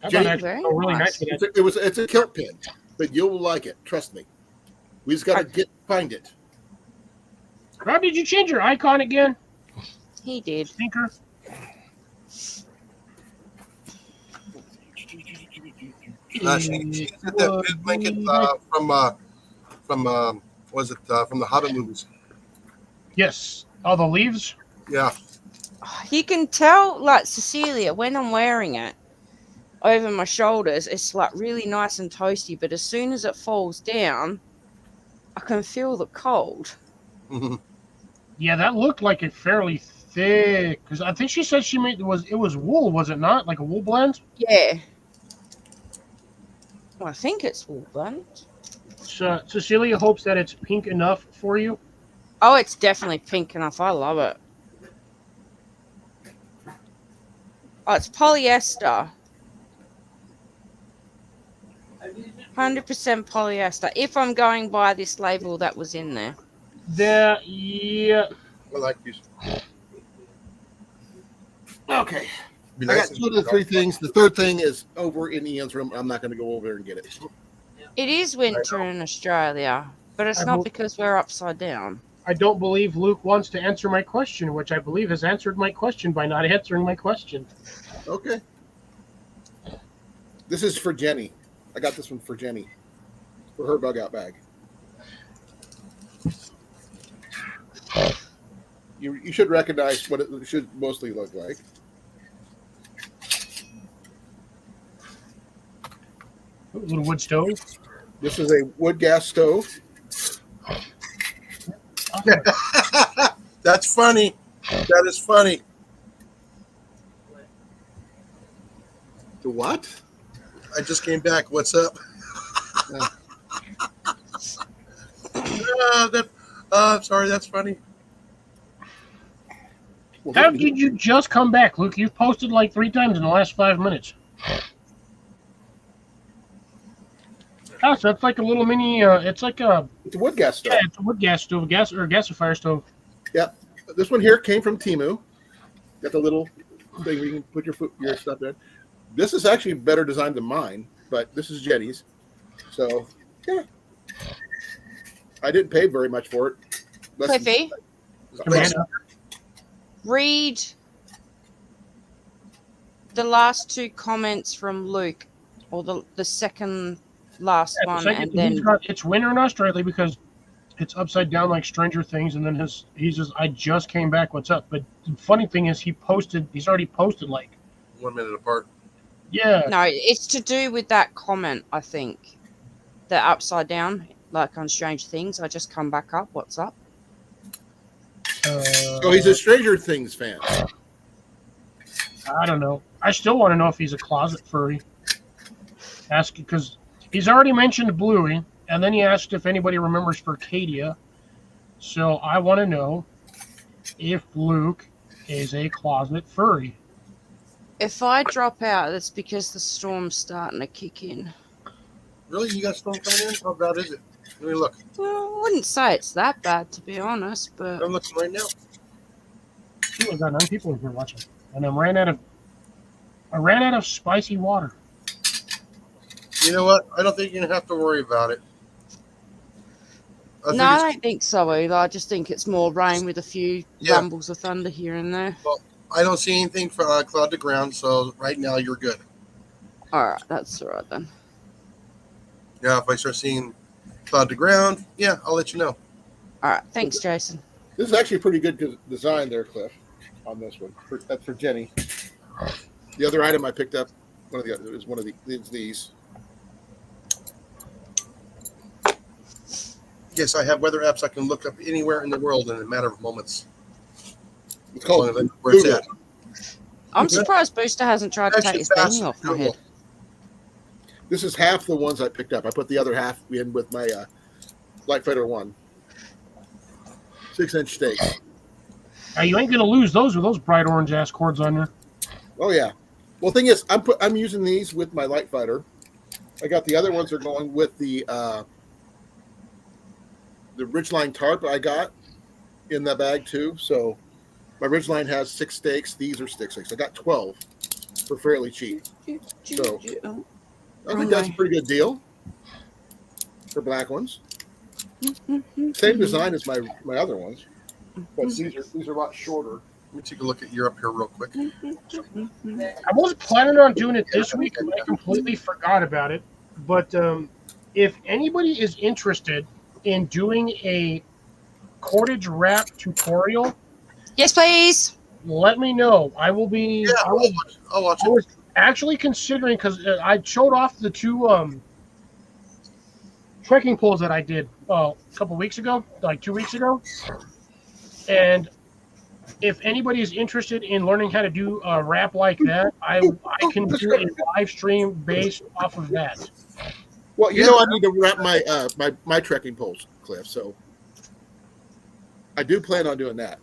S1: How
S4: Jenny,
S1: about actually
S3: very
S1: a really
S3: nice.
S1: nice
S4: It's a kilt pin, but you'll like it. Trust me. We just got to find it.
S1: Rob, did you change your icon again?
S3: he did.
S1: Stinker.
S2: She did that pin blanket from from the Hobbit movies.
S1: Yes. Oh, the leaves?
S2: Yeah.
S3: You can tell, like Cecilia, when I'm wearing it over my shoulders, it's like really nice and toasty. But as soon as it falls down, I can feel the cold.
S1: Yeah, that looked like it fairly thick. Because I think she said it was wool, was it not? Like a wool blend?
S3: Yeah. Well, I think it's wool blend.
S1: So Cecilia hopes that it's pink enough for you.
S3: Oh, it's definitely pink enough. I love it. Oh, it's polyester. 100% polyester. If I'm going by this label that was in there.
S1: Yeah.
S2: I like these.
S4: Okay.
S2: Be
S4: I
S2: nice
S4: got two of the three things. The third thing is over in Ian's room. I'm not going to go over there and get it.
S3: It is winter in Australia, but it's
S1: I
S3: not
S1: hope-
S3: because we're upside down.
S1: I don't believe Luke wants to answer my question, which I believe has answered my question by not answering my question.
S4: Okay. This is for Jenny. I got this one for Jenny. For her bug out bag. You should recognize what it should mostly look like.
S1: A little wood stove.
S4: This is a wood gas stove.
S2: That's funny. That is funny.
S4: The what?
S2: I just came back. What's up? Sorry, that's funny.
S4: Well,
S1: How did you just come back, Luke? You've posted like 3 times in the last 5 minutes. Oh, so it's like a little mini. It's like a
S4: It's a wood gas stove.
S1: yeah, it's a wood gas stove, gasifier stove.
S4: Yep. This one here came from Temu. Got the little thing where you can put your stuff in. This is actually better designed than mine, but this is Jenny's. So, yeah. I didn't pay very much for it. Less than-
S3: Cliffy,
S1: Amanda,
S3: read the last 2 comments from Luke, or the second last
S1: yeah,
S3: one,
S1: second,
S3: and then
S1: it's winter in Australia because it's upside down like Stranger Things, and then he says, "I just came back. What's up?" But the funny thing is, he's already posted like
S2: 1 minute apart.
S1: yeah.
S3: no, it's to do with that comment. I think the upside down, like on Stranger Things. I just come back up. What's up?
S4: So he's a Stranger Things fan.
S1: I don't know. I still want to know if he's a closet furry. Ask because he's already mentioned Bluey, and then he asked if anybody remembers Furcadia. So I want to know if Luke is a closet furry.
S3: If I drop out, that's because the storm's starting to kick in.
S2: Really? You got storm coming in? How bad is it? Let me look.
S3: Well, I wouldn't say it's that bad, to be honest, but
S2: I'm looking right now.
S1: Ooh, I got 9 people here watching, and I ran out of spicy water.
S2: You know what? I don't think you're gonna have to worry about it. I
S3: no, I
S2: think
S3: don't think so either. I just think it's more rain with a few
S2: Yeah.
S3: rumbles of thunder here and there.
S2: I don't see anything for cloud to ground, so right now you're good.
S3: All right, that's all right then.
S2: Now, if I start seeing cloud to ground, yeah, I'll let you know.
S3: All right, thanks, Jason.
S4: This is actually a pretty good design there, Cliff, on this one. That's for Jenny. The other item I picked up, is these.
S2: Yes, I have weather apps I can look up anywhere in the world in a matter of moments.
S4: It's called
S2: Where it's
S4: Google.
S2: at.
S3: I'm
S2: Yeah.
S3: surprised Booster hasn't tried to take
S2: Actually,
S3: his
S2: fast
S3: beanie off my
S2: Google.
S3: head.
S4: This is half the ones I picked up. I put the other half in with my Light Fighter 1. 6-inch stakes.
S1: Now, you ain't gonna lose those with those bright orange ass cords on there.
S4: Oh yeah. Well, thing is, I'm using these with my Light Fighter. I got the other ones are going with the Ridgeline tarp I got in the bag too. So my Ridgeline has 6 stakes. These are 6 stakes. I got 12 for fairly cheap. So I think that's a pretty good deal for black ones. Same design as my other ones, but these are a lot shorter.
S2: Let me take a look at Europe here real quick.
S1: I was planning on doing it this week, and I completely forgot about it. But if anybody is interested in doing a cordage wrap tutorial,
S3: Yes, please.
S1: let me know. I will be.
S2: Yeah,
S1: I will,
S2: I'll watch
S1: I
S2: it.
S1: was actually considering because I showed off the 2 trekking poles that I did a couple weeks ago, like 2 weeks ago, and if anybody is interested in learning how to do a wrap like that, I can do a live stream based off of that.
S4: Well, you know, I need to wrap my trekking poles, Cliff. So I do plan on doing that.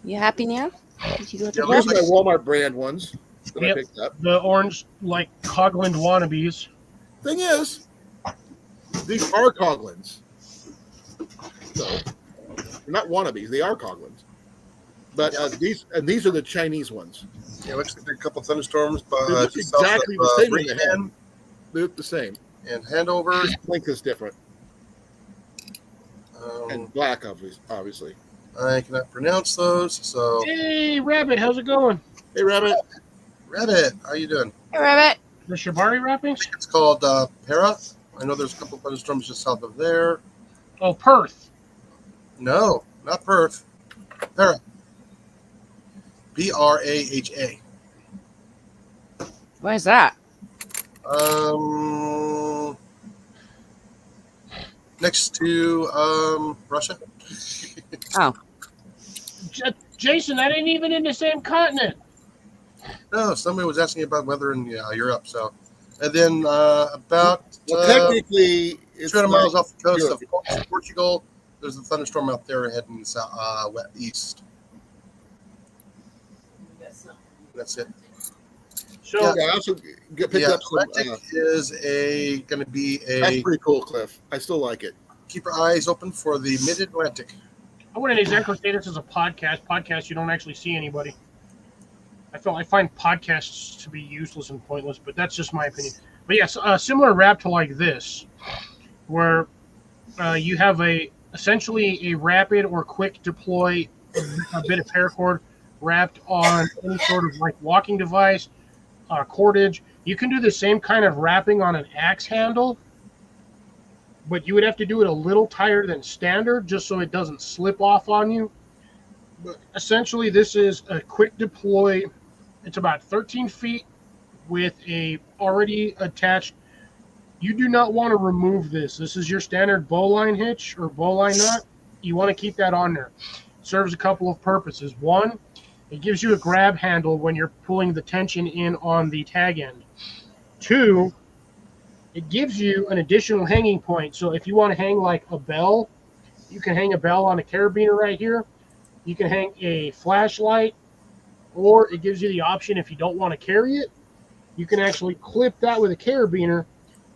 S3: You happy now? Did you go to
S2: Yeah,
S3: bed?
S4: Here's my Walmart brand ones that I
S1: Yep.
S4: picked up.
S1: The orange, like Cogland wannabes.
S4: Thing is, these are Coglins. So they're not wannabes; they are Coglins. But these are the Chinese ones.
S2: Yeah, looks like there are a couple thunderstorms, but
S4: They look
S2: just south
S4: exactly
S2: of,
S4: the same in the head.
S2: Rehan
S4: They look the same.
S2: and Handover.
S4: Length is different,
S2: Um,
S4: and black, obviously.
S2: I cannot pronounce those, so
S1: Hey, Rabbit, how's it going?
S4: Hey, Rabbit.
S2: Rabbit, how you doing?
S3: Hey, Rabbit.
S1: The Shibari wrappings?
S2: It's called Para. I know there's a couple thunderstorms just south of there.
S1: Oh, Perth.
S2: No, not Perth. Para. Praha.
S3: Where's that?
S2: Next to Russia.
S3: Oh,
S1: Jason, that ain't even in the same continent.
S2: No, somebody was asking about weather in Europe. So, and then about
S4: Well, technically, it's
S2: 200 miles off the coast
S4: Europe.
S2: of Portugal, there's a thunderstorm out there heading east. That's it.
S1: So
S4: Yeah, I also picked up some.
S2: Atlantic is going to be
S4: That's
S2: a
S4: pretty cool, Cliff. I still like it.
S2: keep your eyes open for the Mid-Atlantic.
S1: I wouldn't exactly say this is a podcast. Podcast, you don't actually see anybody. I find podcasts to be useless and pointless, but that's just my opinion. But yes, a similar wrap to like this, where you have essentially a rapid or quick deploy, a bit of paracord wrapped on any sort of like walking device, cordage. You can do the same kind of wrapping on an axe handle, but you would have to do it a little tighter than standard just so it doesn't slip off on you. But essentially, this is a quick deploy. It's about 13 feet with a already attached. You do not want to remove this. This is your standard bowline hitch or bowline nut. You want to keep that on there. It serves a couple of purposes. One, it gives you a grab handle when you're pulling the tension in on the tag end. Two, it gives you an additional hanging point. So if you want to hang like a bell, you can hang a bell on a carabiner right here. You can hang a flashlight, or it gives you the option if you don't want to carry it, you can actually clip that with a carabiner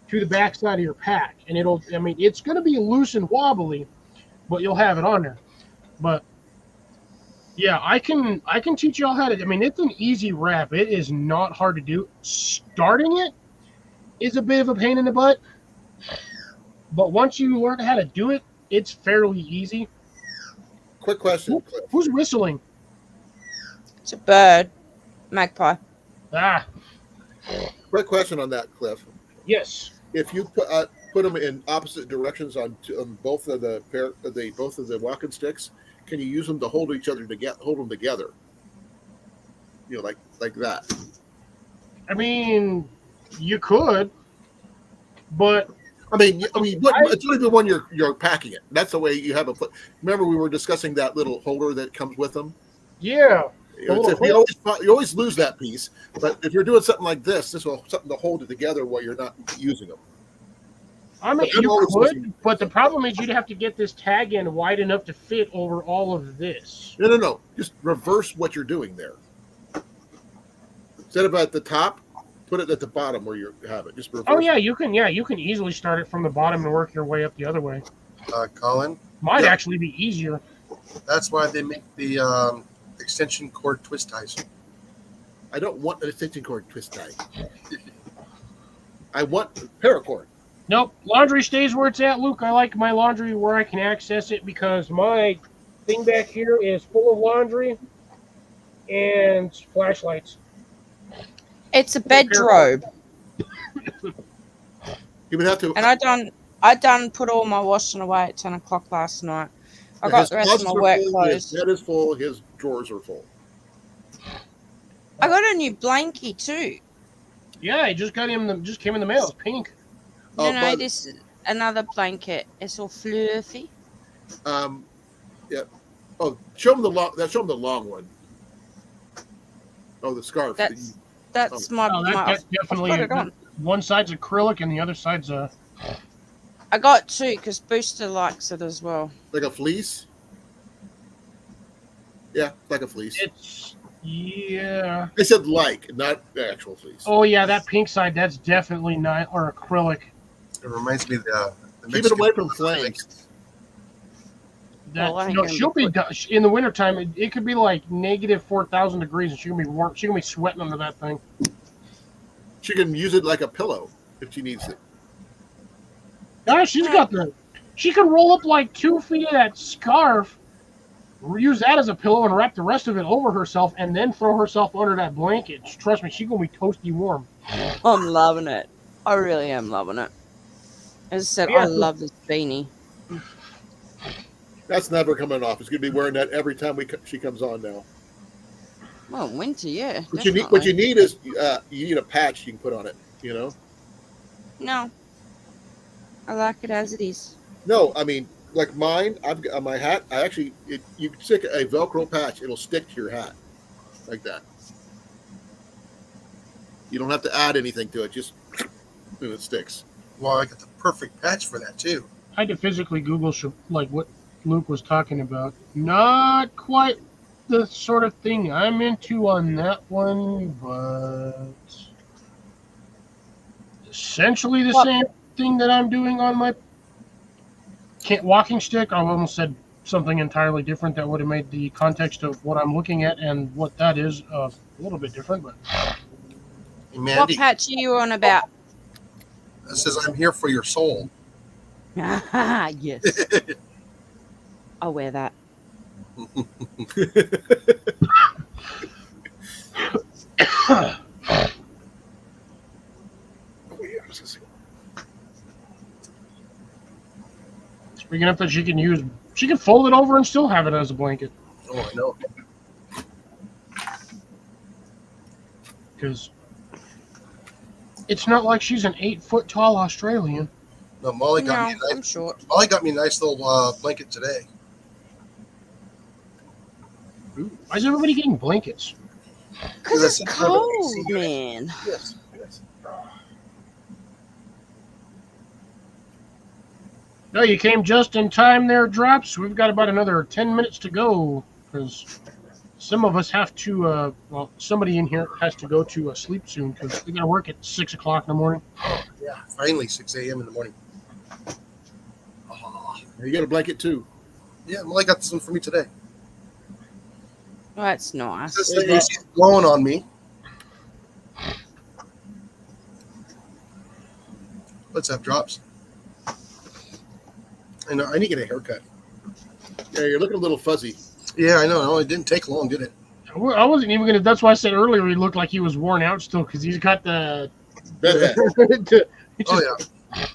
S1: to the backside of your pack. And it's going to be loose and wobbly, but you'll have it on there. But yeah, I can teach you all how to. It's an easy wrap. It is not hard to do. Starting it is a bit of a pain in the butt, but once you learn how to do it, it's fairly easy.
S4: Quick question, Cliff.
S1: Who's whistling?
S3: it's a bird. Magpie.
S1: Ah,
S4: Quick question on that, Cliff.
S1: yes.
S4: If you put them in opposite directions on both of the walking sticks, can you use them to hold each other hold them together? You know, like that.
S1: You could, but
S4: It's only when you're packing it. That's the way you have a. Remember, we were discussing that little holder that comes with them.
S1: yeah.
S4: You always lose that piece, but if you're doing something like this will something to hold it together while you're not using them.
S1: You could, but the problem is you'd have to get this tag end wide enough to fit over all of this.
S4: No. Just reverse what you're doing there. Instead of at the top, put it at the bottom where you have it. Just reverse.
S1: Oh yeah, you can easily start it from the bottom and work your way up the other way.
S2: Colin,
S1: Might actually be easier.
S2: that's why they make the extension cord twist ties.
S4: I don't want an extension cord twist tie. I want paracord.
S1: Nope, laundry stays where it's at, Luke. I like my laundry where I can access it because my thing back here is full of laundry and flashlights.
S3: It's a bedrobe.
S4: You would have to.
S3: And I done put all my washing away at 10 o'clock last night. I got the rest of my work clothes.
S4: His bed is full. His drawers are full.
S3: I got a new blankie too.
S1: Yeah, it just came in the mail. It's pink.
S3: This is another blanket. It's all fluffy.
S4: Yeah. Oh, show them the long one. Oh, the scarf.
S3: That's my.
S1: That's definitely one side's acrylic and the other side's a.
S3: I got two because Booster likes it as well.
S4: Like a fleece. Yeah, like a fleece.
S1: Yeah.
S4: I said like, not the actual fleece.
S1: Oh yeah, that pink side. That's definitely not or acrylic.
S2: It reminds me of the
S4: Keep it away from flames.
S1: She'll be in the wintertime. It could be like negative 4,000 degrees, and she's gonna be warm. She's gonna be sweating under that thing.
S4: She can use it like a pillow if she needs it.
S1: Yeah, she can roll up like 2 feet of that scarf, use that as a pillow, and wrap the rest of it over herself, and then throw herself under that blanket. Trust me, she's gonna be toasty warm.
S3: I'm loving it. I really am loving it. As I said, I love this beanie.
S4: That's never coming off. It's going to be wearing that every time she comes on now.
S3: Well, winter, yeah.
S4: What you
S3: definitely.
S4: need is you need a patch you can put on it. You know.
S3: No, I like it as it is.
S4: No, I mean like mine. I've got on my hat. You can stick a Velcro patch. It'll stick to your hat like that. You don't have to add anything to it. Just and it sticks.
S2: Well, I got the perfect patch for that too.
S1: I had to physically Google like what Luke was talking about. Not quite the sort of thing I'm into on that one, but essentially the same thing that I'm doing on my walking stick. I almost said something entirely different that would have made the context of what I'm looking at and what that is a little bit different. But
S2: Hey,
S3: What
S2: Mandy,
S3: patch are you on about?
S2: it says I'm here for your soul.
S3: Yes, I'll wear that.
S1: speaking of that, she can fold it over and still have it as a blanket.
S2: Oh, I know.
S1: Because it's not like she's an 8-foot tall Australian.
S2: No, Molly got
S3: No,
S2: me a
S3: I'm
S2: nice.
S3: short.
S2: Molly got me a nice little blanket today.
S1: Why is everybody getting blankets?
S3: Because
S2: I
S3: it's
S2: said, "I don't
S3: cold,
S2: see you."
S3: man.
S2: Yes. Yes.
S1: No, you came just in time there, Drops. We've got about another 10 minutes to go because some of us have to, somebody in here has to go to sleep soon because we got to work at 6 o'clock in the morning.
S2: Yeah. Finally, 6 a.m. in the morning. Oh,
S4: You got a blanket too.
S2: yeah, Molly got this one for me today.
S3: Well, that's nice.
S2: This the AC's blowing on me. Let's have Drops. I know. I need to get a haircut.
S4: Yeah, you're looking a little fuzzy.
S2: Yeah, I know. No, it didn't take long, did it?
S1: I wasn't even going to, that's why I said earlier he looked like he was worn out still because he's got the. He
S2: Oh
S1: just-
S2: yeah.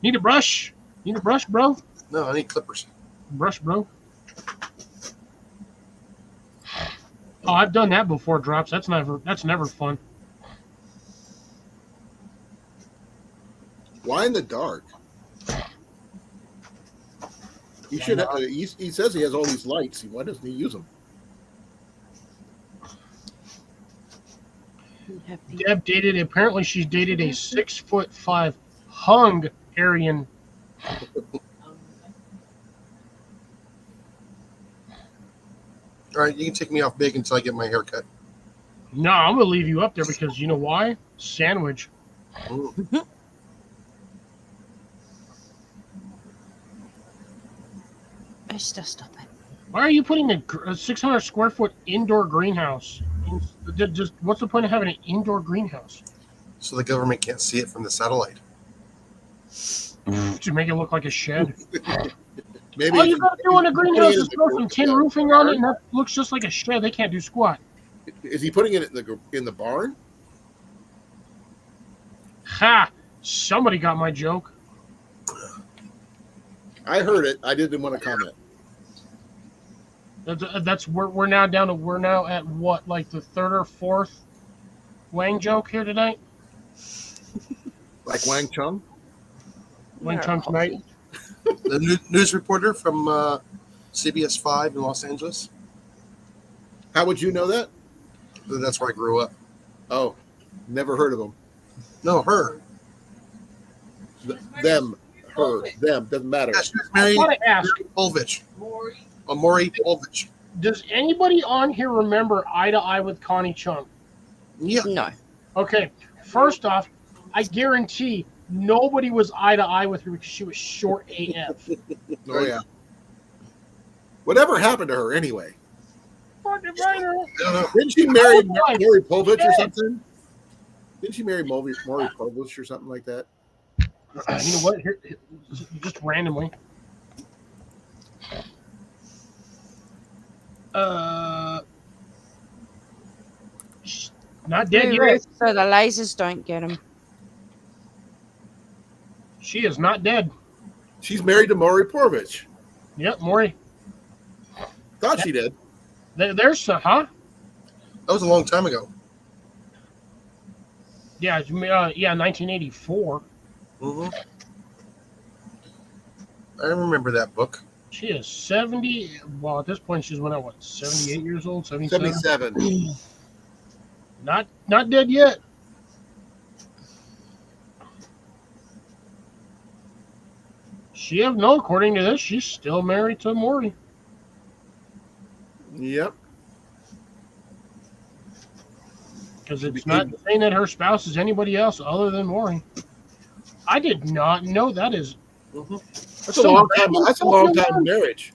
S1: Need a brush? Need a brush, bro?
S2: No, I need clippers.
S1: Brush, bro. Oh, I've done that before, Drops. That's never fun.
S4: Why in the dark? He should. He says he has all these lights. Why doesn't he use them?
S1: Deb dated. Apparently, she's dated a 6'5" Hungarian.
S2: All right, you can take me off big until I get my haircut.
S1: No, I'm gonna leave you up there because you know why? Sandwich.
S2: Ooh.
S3: Stop it.
S1: Why are you putting a 600 square foot indoor greenhouse? Just what's the point of having an indoor greenhouse?
S2: So the government can't see it from the satellite.
S1: To make it look like a shed.
S4: Maybe
S1: All you gotta do in a greenhouse is throw
S4: putting it
S1: some tin roofing on it, and that looks just like a shed. They can't do squat.
S4: Is he putting it in the barn?
S1: Ha! Somebody got my joke.
S4: I heard it. I didn't want to comment.
S1: That's we're now down to we're now at what, like the third or fourth Wang joke here tonight.
S4: Like Wang Chung?
S1: Wang Chung tonight.
S2: The news reporter from CBS 5 in Los Angeles.
S4: How would you know that?
S2: That's where I grew up.
S4: Oh, never heard of him.
S2: No, her.
S4: Them, her, them doesn't matter.
S2: Yeah, she was
S1: I
S2: married
S1: want to ask:
S2: Polvich. Maury Polvich.
S1: does anybody on here remember Eye to Eye with Connie Chung?
S2: Yeah.
S3: No.
S1: Okay, first off, I guarantee nobody was eye to eye with her because she was short AF.
S4: Oh yeah. Whatever happened to her anyway?
S1: Fucking right.
S2: I don't know.
S4: Didn't she marry
S1: Oh, my
S4: Maury Povich or
S1: shit.
S4: something? Didn't she marry Maury Povich or something like that?
S1: You know what? Here, just randomly. Not dead yet.
S3: So the lasers don't get him.
S1: She is not dead.
S4: She's married to Maury Povich.
S1: Yep, Maury.
S4: Thought she did.
S1: There's huh?
S2: That was a long time ago.
S1: Yeah, 1984.
S2: Hmm. I remember that book.
S1: She is 70. Well, at this point, she's went out, what, 78 years old? 77?
S4: 77.
S1: Not dead yet. According to this, she's still married to Maury.
S4: Yep.
S1: Because it's not saying that her spouse is anybody else other than Maury. I did not know that is.
S2: Hmm.
S4: That's a long time. That's a long time marriage.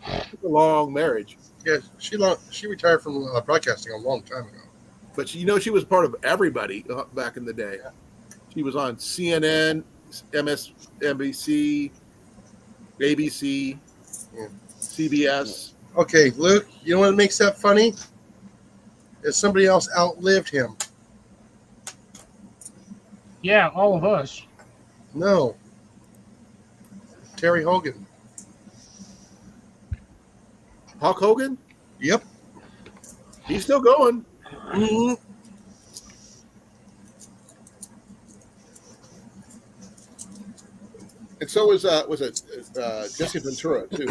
S4: That's a long marriage.
S2: Yeah, she retired from broadcasting a long time ago.
S4: But she was part of everybody back in the day. She was on CNN, MSNBC, ABC,
S2: Yeah.
S4: CBS.
S2: Okay, Luke, you know what makes that funny? Is somebody else outlived him.
S1: Yeah, all of us.
S2: No. Terry Hogan.
S4: Hulk Hogan?
S2: Yep.
S4: He's still going.
S2: Hmm.
S4: And so was Jesse Ventura too.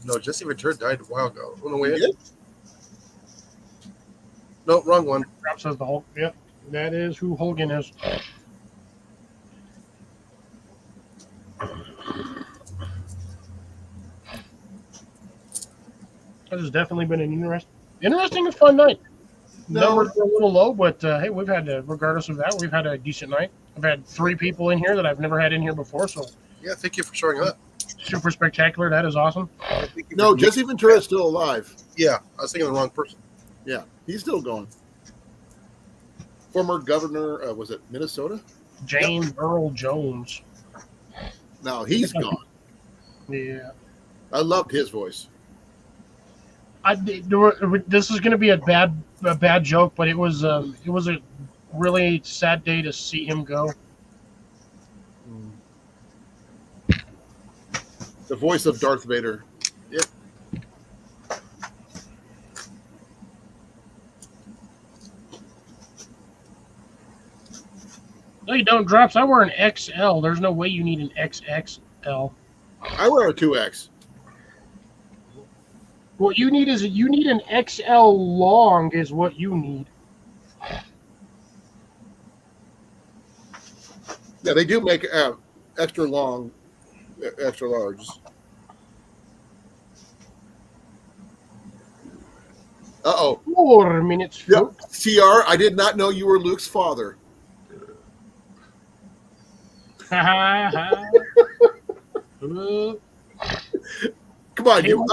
S2: No, Jesse Ventura died a while ago. Oh, no,
S4: He
S2: wait.
S4: did?
S2: No, wrong one.
S1: Crap says the Hulk. Yep, that is who Hogan is. That has definitely been an interesting and fun night.
S4: No.
S1: Numbers are a little low, but hey, we've had, regardless of that, we've had a decent night. I've had 3 people in here that I've never had in here before, so
S2: Yeah, thank you for showing up.
S1: super spectacular. That is awesome.
S2: Thank you
S4: No,
S2: for-
S4: Jesse Ventura is still alive.
S2: Yeah, I was thinking of the wrong person.
S4: Yeah, he's still going. Former governor, was it Minnesota?
S1: James Earl Jones.
S4: No, he's gone.
S1: Yeah.
S4: I loved his voice.
S1: This is going to be a bad joke, but it was a really sad day to see him go.
S4: The voice of Darth Vader.
S1: No, you don't, Drops. I wear an XL. There's no way you need an XXL.
S4: I wear a 2X.
S1: What you need is an XL long is what you need.
S4: Yeah, they do make extra long, extra large. Uh-oh.
S1: 4 minutes.
S4: Yep. CR, I did not know you were Luke's father.
S1: Ha ha ha.
S4: Come on,
S1: Hey,
S4: you.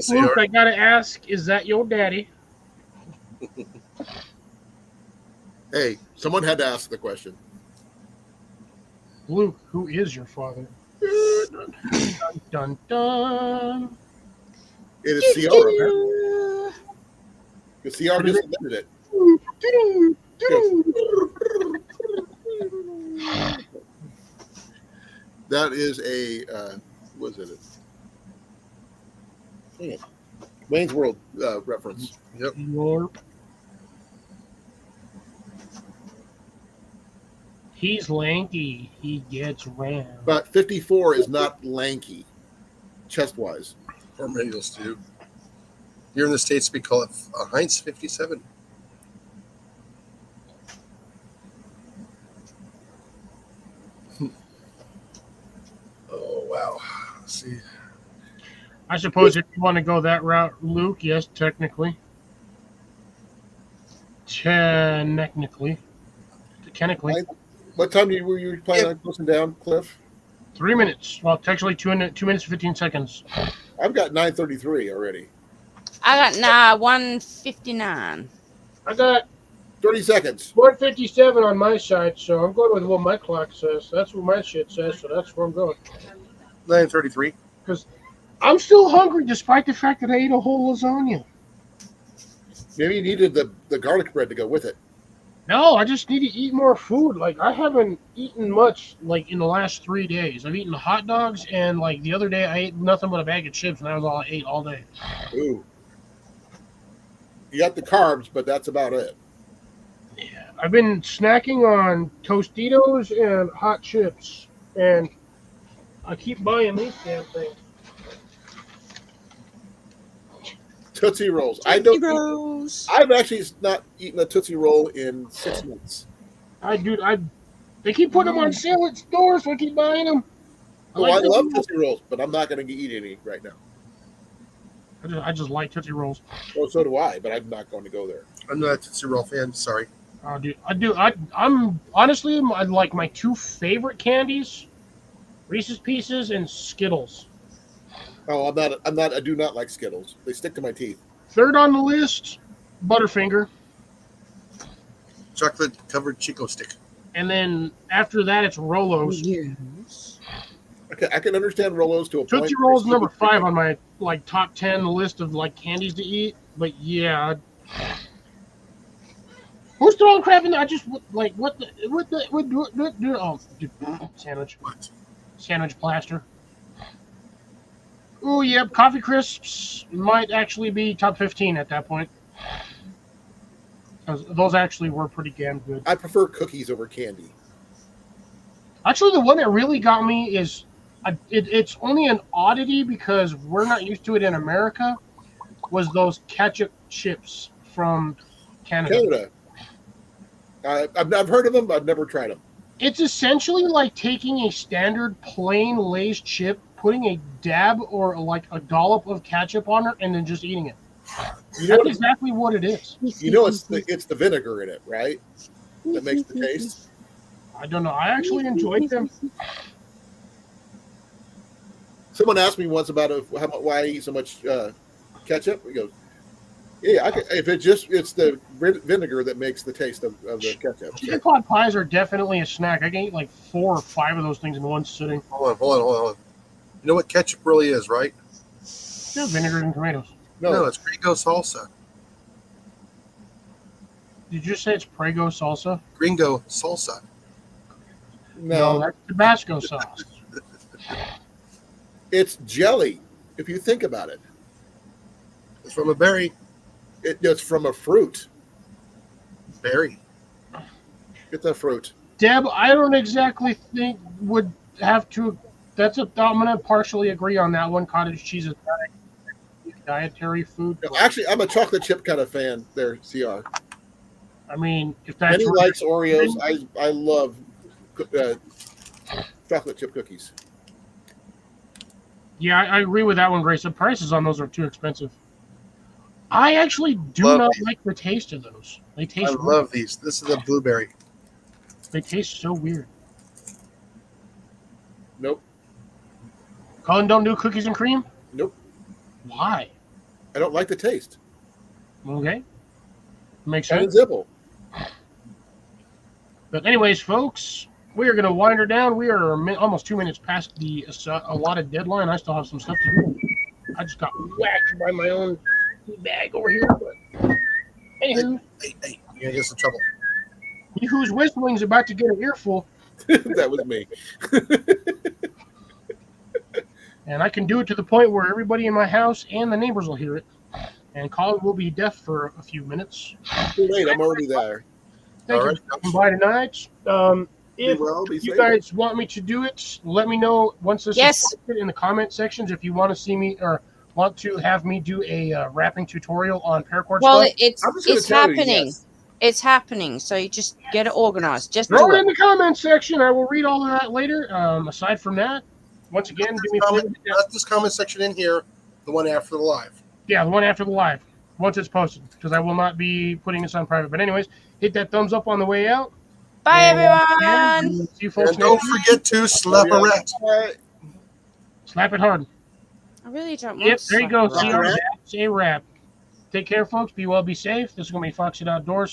S1: Luke, I gotta ask, is that your daddy?
S4: Hey, someone had to ask the question.
S1: Luke, who is your father? Dun dun dun.
S4: It is CR, apparently. Because CR just admitted it. That is a what is it? Dang it. Wayne's World reference.
S2: Yep.
S1: Lord. He's lanky. He gets round.
S4: But 54 is not lanky, chest wise.
S2: Or Mangles, too. Here in the States, we call it a Heinz 57. Oh, wow. Let's see.
S1: I suppose if you want to go that route, Luke, yes, technically. Technically.
S4: What time were you planning on closing down, Cliff?
S1: 3 minutes. Well, technically 2 minutes, 15 seconds.
S4: I've got 9:33 already.
S3: I got 159.
S1: I got
S4: 30 seconds.
S1: 157 on my side, so I'm going with what my clock says. That's what my shit says, so that's where I'm going.
S2: 9:33.
S1: I'm still hungry despite the fact that I ate a whole lasagna.
S4: Maybe you needed the garlic bread to go with it.
S1: No, I just need to eat more food. Like, I haven't eaten much, like, in the last 3 days. I've eaten hot dogs, and, like, the other day I ate nothing but a bag of chips, and that was all I ate all day.
S4: Ooh. You got the carbs, but that's about it.
S1: Yeah, I've been snacking on Tostitos and hot chips, and I keep buying these damn things.
S4: Tootsie Rolls.
S3: Rose.
S4: I've actually not eaten a Tootsie Roll in 6 months.
S1: They keep putting them on sale at stores, so I keep buying them.
S4: I love Tootsie Rolls, but I'm not going to eat any right now.
S1: I just like Tootsie Rolls.
S4: Well, so do I, but I'm not going to go there.
S2: I'm not a Tootsie Roll fan. Sorry.
S1: I'm honestly, like my two favorite candies, Reese's Pieces and Skittles.
S4: Oh, I do not like Skittles. They stick to my teeth.
S1: Third on the list, Butterfinger.
S2: Chocolate covered Chico stick.
S1: And then after that, it's Rolos.
S3: Yes.
S4: Okay, I can understand Rolos to a point.
S1: Tootsie Rolls number 5 on my top 10 list of candies to eat. But yeah, who's throwing crap in there? I just sandwich.
S2: What?
S1: Sandwich plaster. Oh, yep. Coffee Crisps might actually be top 15 at that point. Those actually were pretty damn good.
S4: I prefer cookies over candy.
S1: Actually, the one that really got me is it's only an oddity because we're not used to it in America. Was those ketchup chips from Canada?
S4: I've heard of them, but I've never tried them.
S1: It's essentially like taking a standard plain Lay's chip, putting a dab or a dollop of ketchup on it, and then just eating it.
S4: You know
S1: That's exactly what it is.
S4: You know, it's the vinegar in it, right? That makes the taste.
S1: I don't know. I actually enjoyed them.
S4: Someone asked me once about why I eat so much ketchup. He goes, "Yeah, it's the vinegar that makes the taste of the ketchup."
S1: Chicken pot pies are definitely a snack. I can eat 4 or 5 of those things in one sitting.
S2: Hold on. You know what ketchup really is, right?
S1: Yeah, vinegar and tomatoes.
S2: No, it's Gringo salsa.
S1: Did you just say it's Prego salsa?
S2: Gringo salsa.
S4: No,
S1: that's Tabasco sauce.
S4: it's jelly. If you think about it,
S2: It's from a berry.
S4: it's from a fruit.
S2: Berry.
S4: Get the fruit.
S1: Deb, I don't exactly think would have to. I'm going to partially agree on that one. Cottage cheese is not a dietary food.
S4: No, actually, I'm a chocolate chip kind of fan. There, CR.
S1: I mean, if that's
S4: Penny likes Oreos. I love chocolate chip cookies.
S1: Yeah, I agree with that one, Grace. The prices on those are too expensive. I actually do
S2: Love
S1: not
S2: these.
S1: like the taste of those. They
S2: I
S1: taste.
S2: love these. This is a blueberry.
S1: They taste so weird.
S4: Nope.
S1: Colin, don't do cookies and cream.
S4: Nope.
S1: Why?
S4: I don't like the taste.
S1: Okay, makes
S4: Plain and
S1: sense.
S4: simple.
S1: But anyways, folks, we are going to wind her down. We are almost 2 minutes past the allotted deadline. I still have some stuff to do. I just got whacked by my own bag over here. But anywho,
S2: Hey, you're gonna get some trouble.
S1: he who's whistling is about to get an earful,
S4: That was me.
S1: and I can do it to the point where everybody in my house and the neighbors will hear it. And Colin will be deaf for a few minutes.
S4: Too late. I'm already there.
S1: Thank
S2: All
S1: you
S2: right.
S1: for coming by tonight. If
S4: Be
S1: you
S4: safe.
S1: guys want me to do it, let me know once this
S3: Yes.
S1: is posted in the comment sections if you want to see me or want to have me do a wrapping tutorial on paracord
S3: Well,
S1: stuff.
S3: it's
S4: I'm just gonna
S3: it's
S4: tell you,
S3: happening.
S4: yes.
S3: It's happening. So you just get it organized. Just
S1: Throw
S3: do
S1: it in
S3: it.
S1: the comment section. I will read all of that later. Aside from that, once again, do me a favor.
S2: Not this comment section in here. The one after the live.
S1: Yeah, the one after the live, once it's posted, because I will not be putting this on private. But anyways, hit that thumbs up on the way out.
S3: Bye,
S1: And,
S3: everyone.
S1: see you folks
S2: And don't
S1: next week.
S2: forget to slap a rat.
S1: Slap it hard.
S3: I really don't want
S1: Yep,
S3: to
S1: there you go.
S3: suck
S1: See
S3: that.
S1: you. That's a wrap. Take care, folks. Be well, be safe. This is going to be Foxy Outdoors.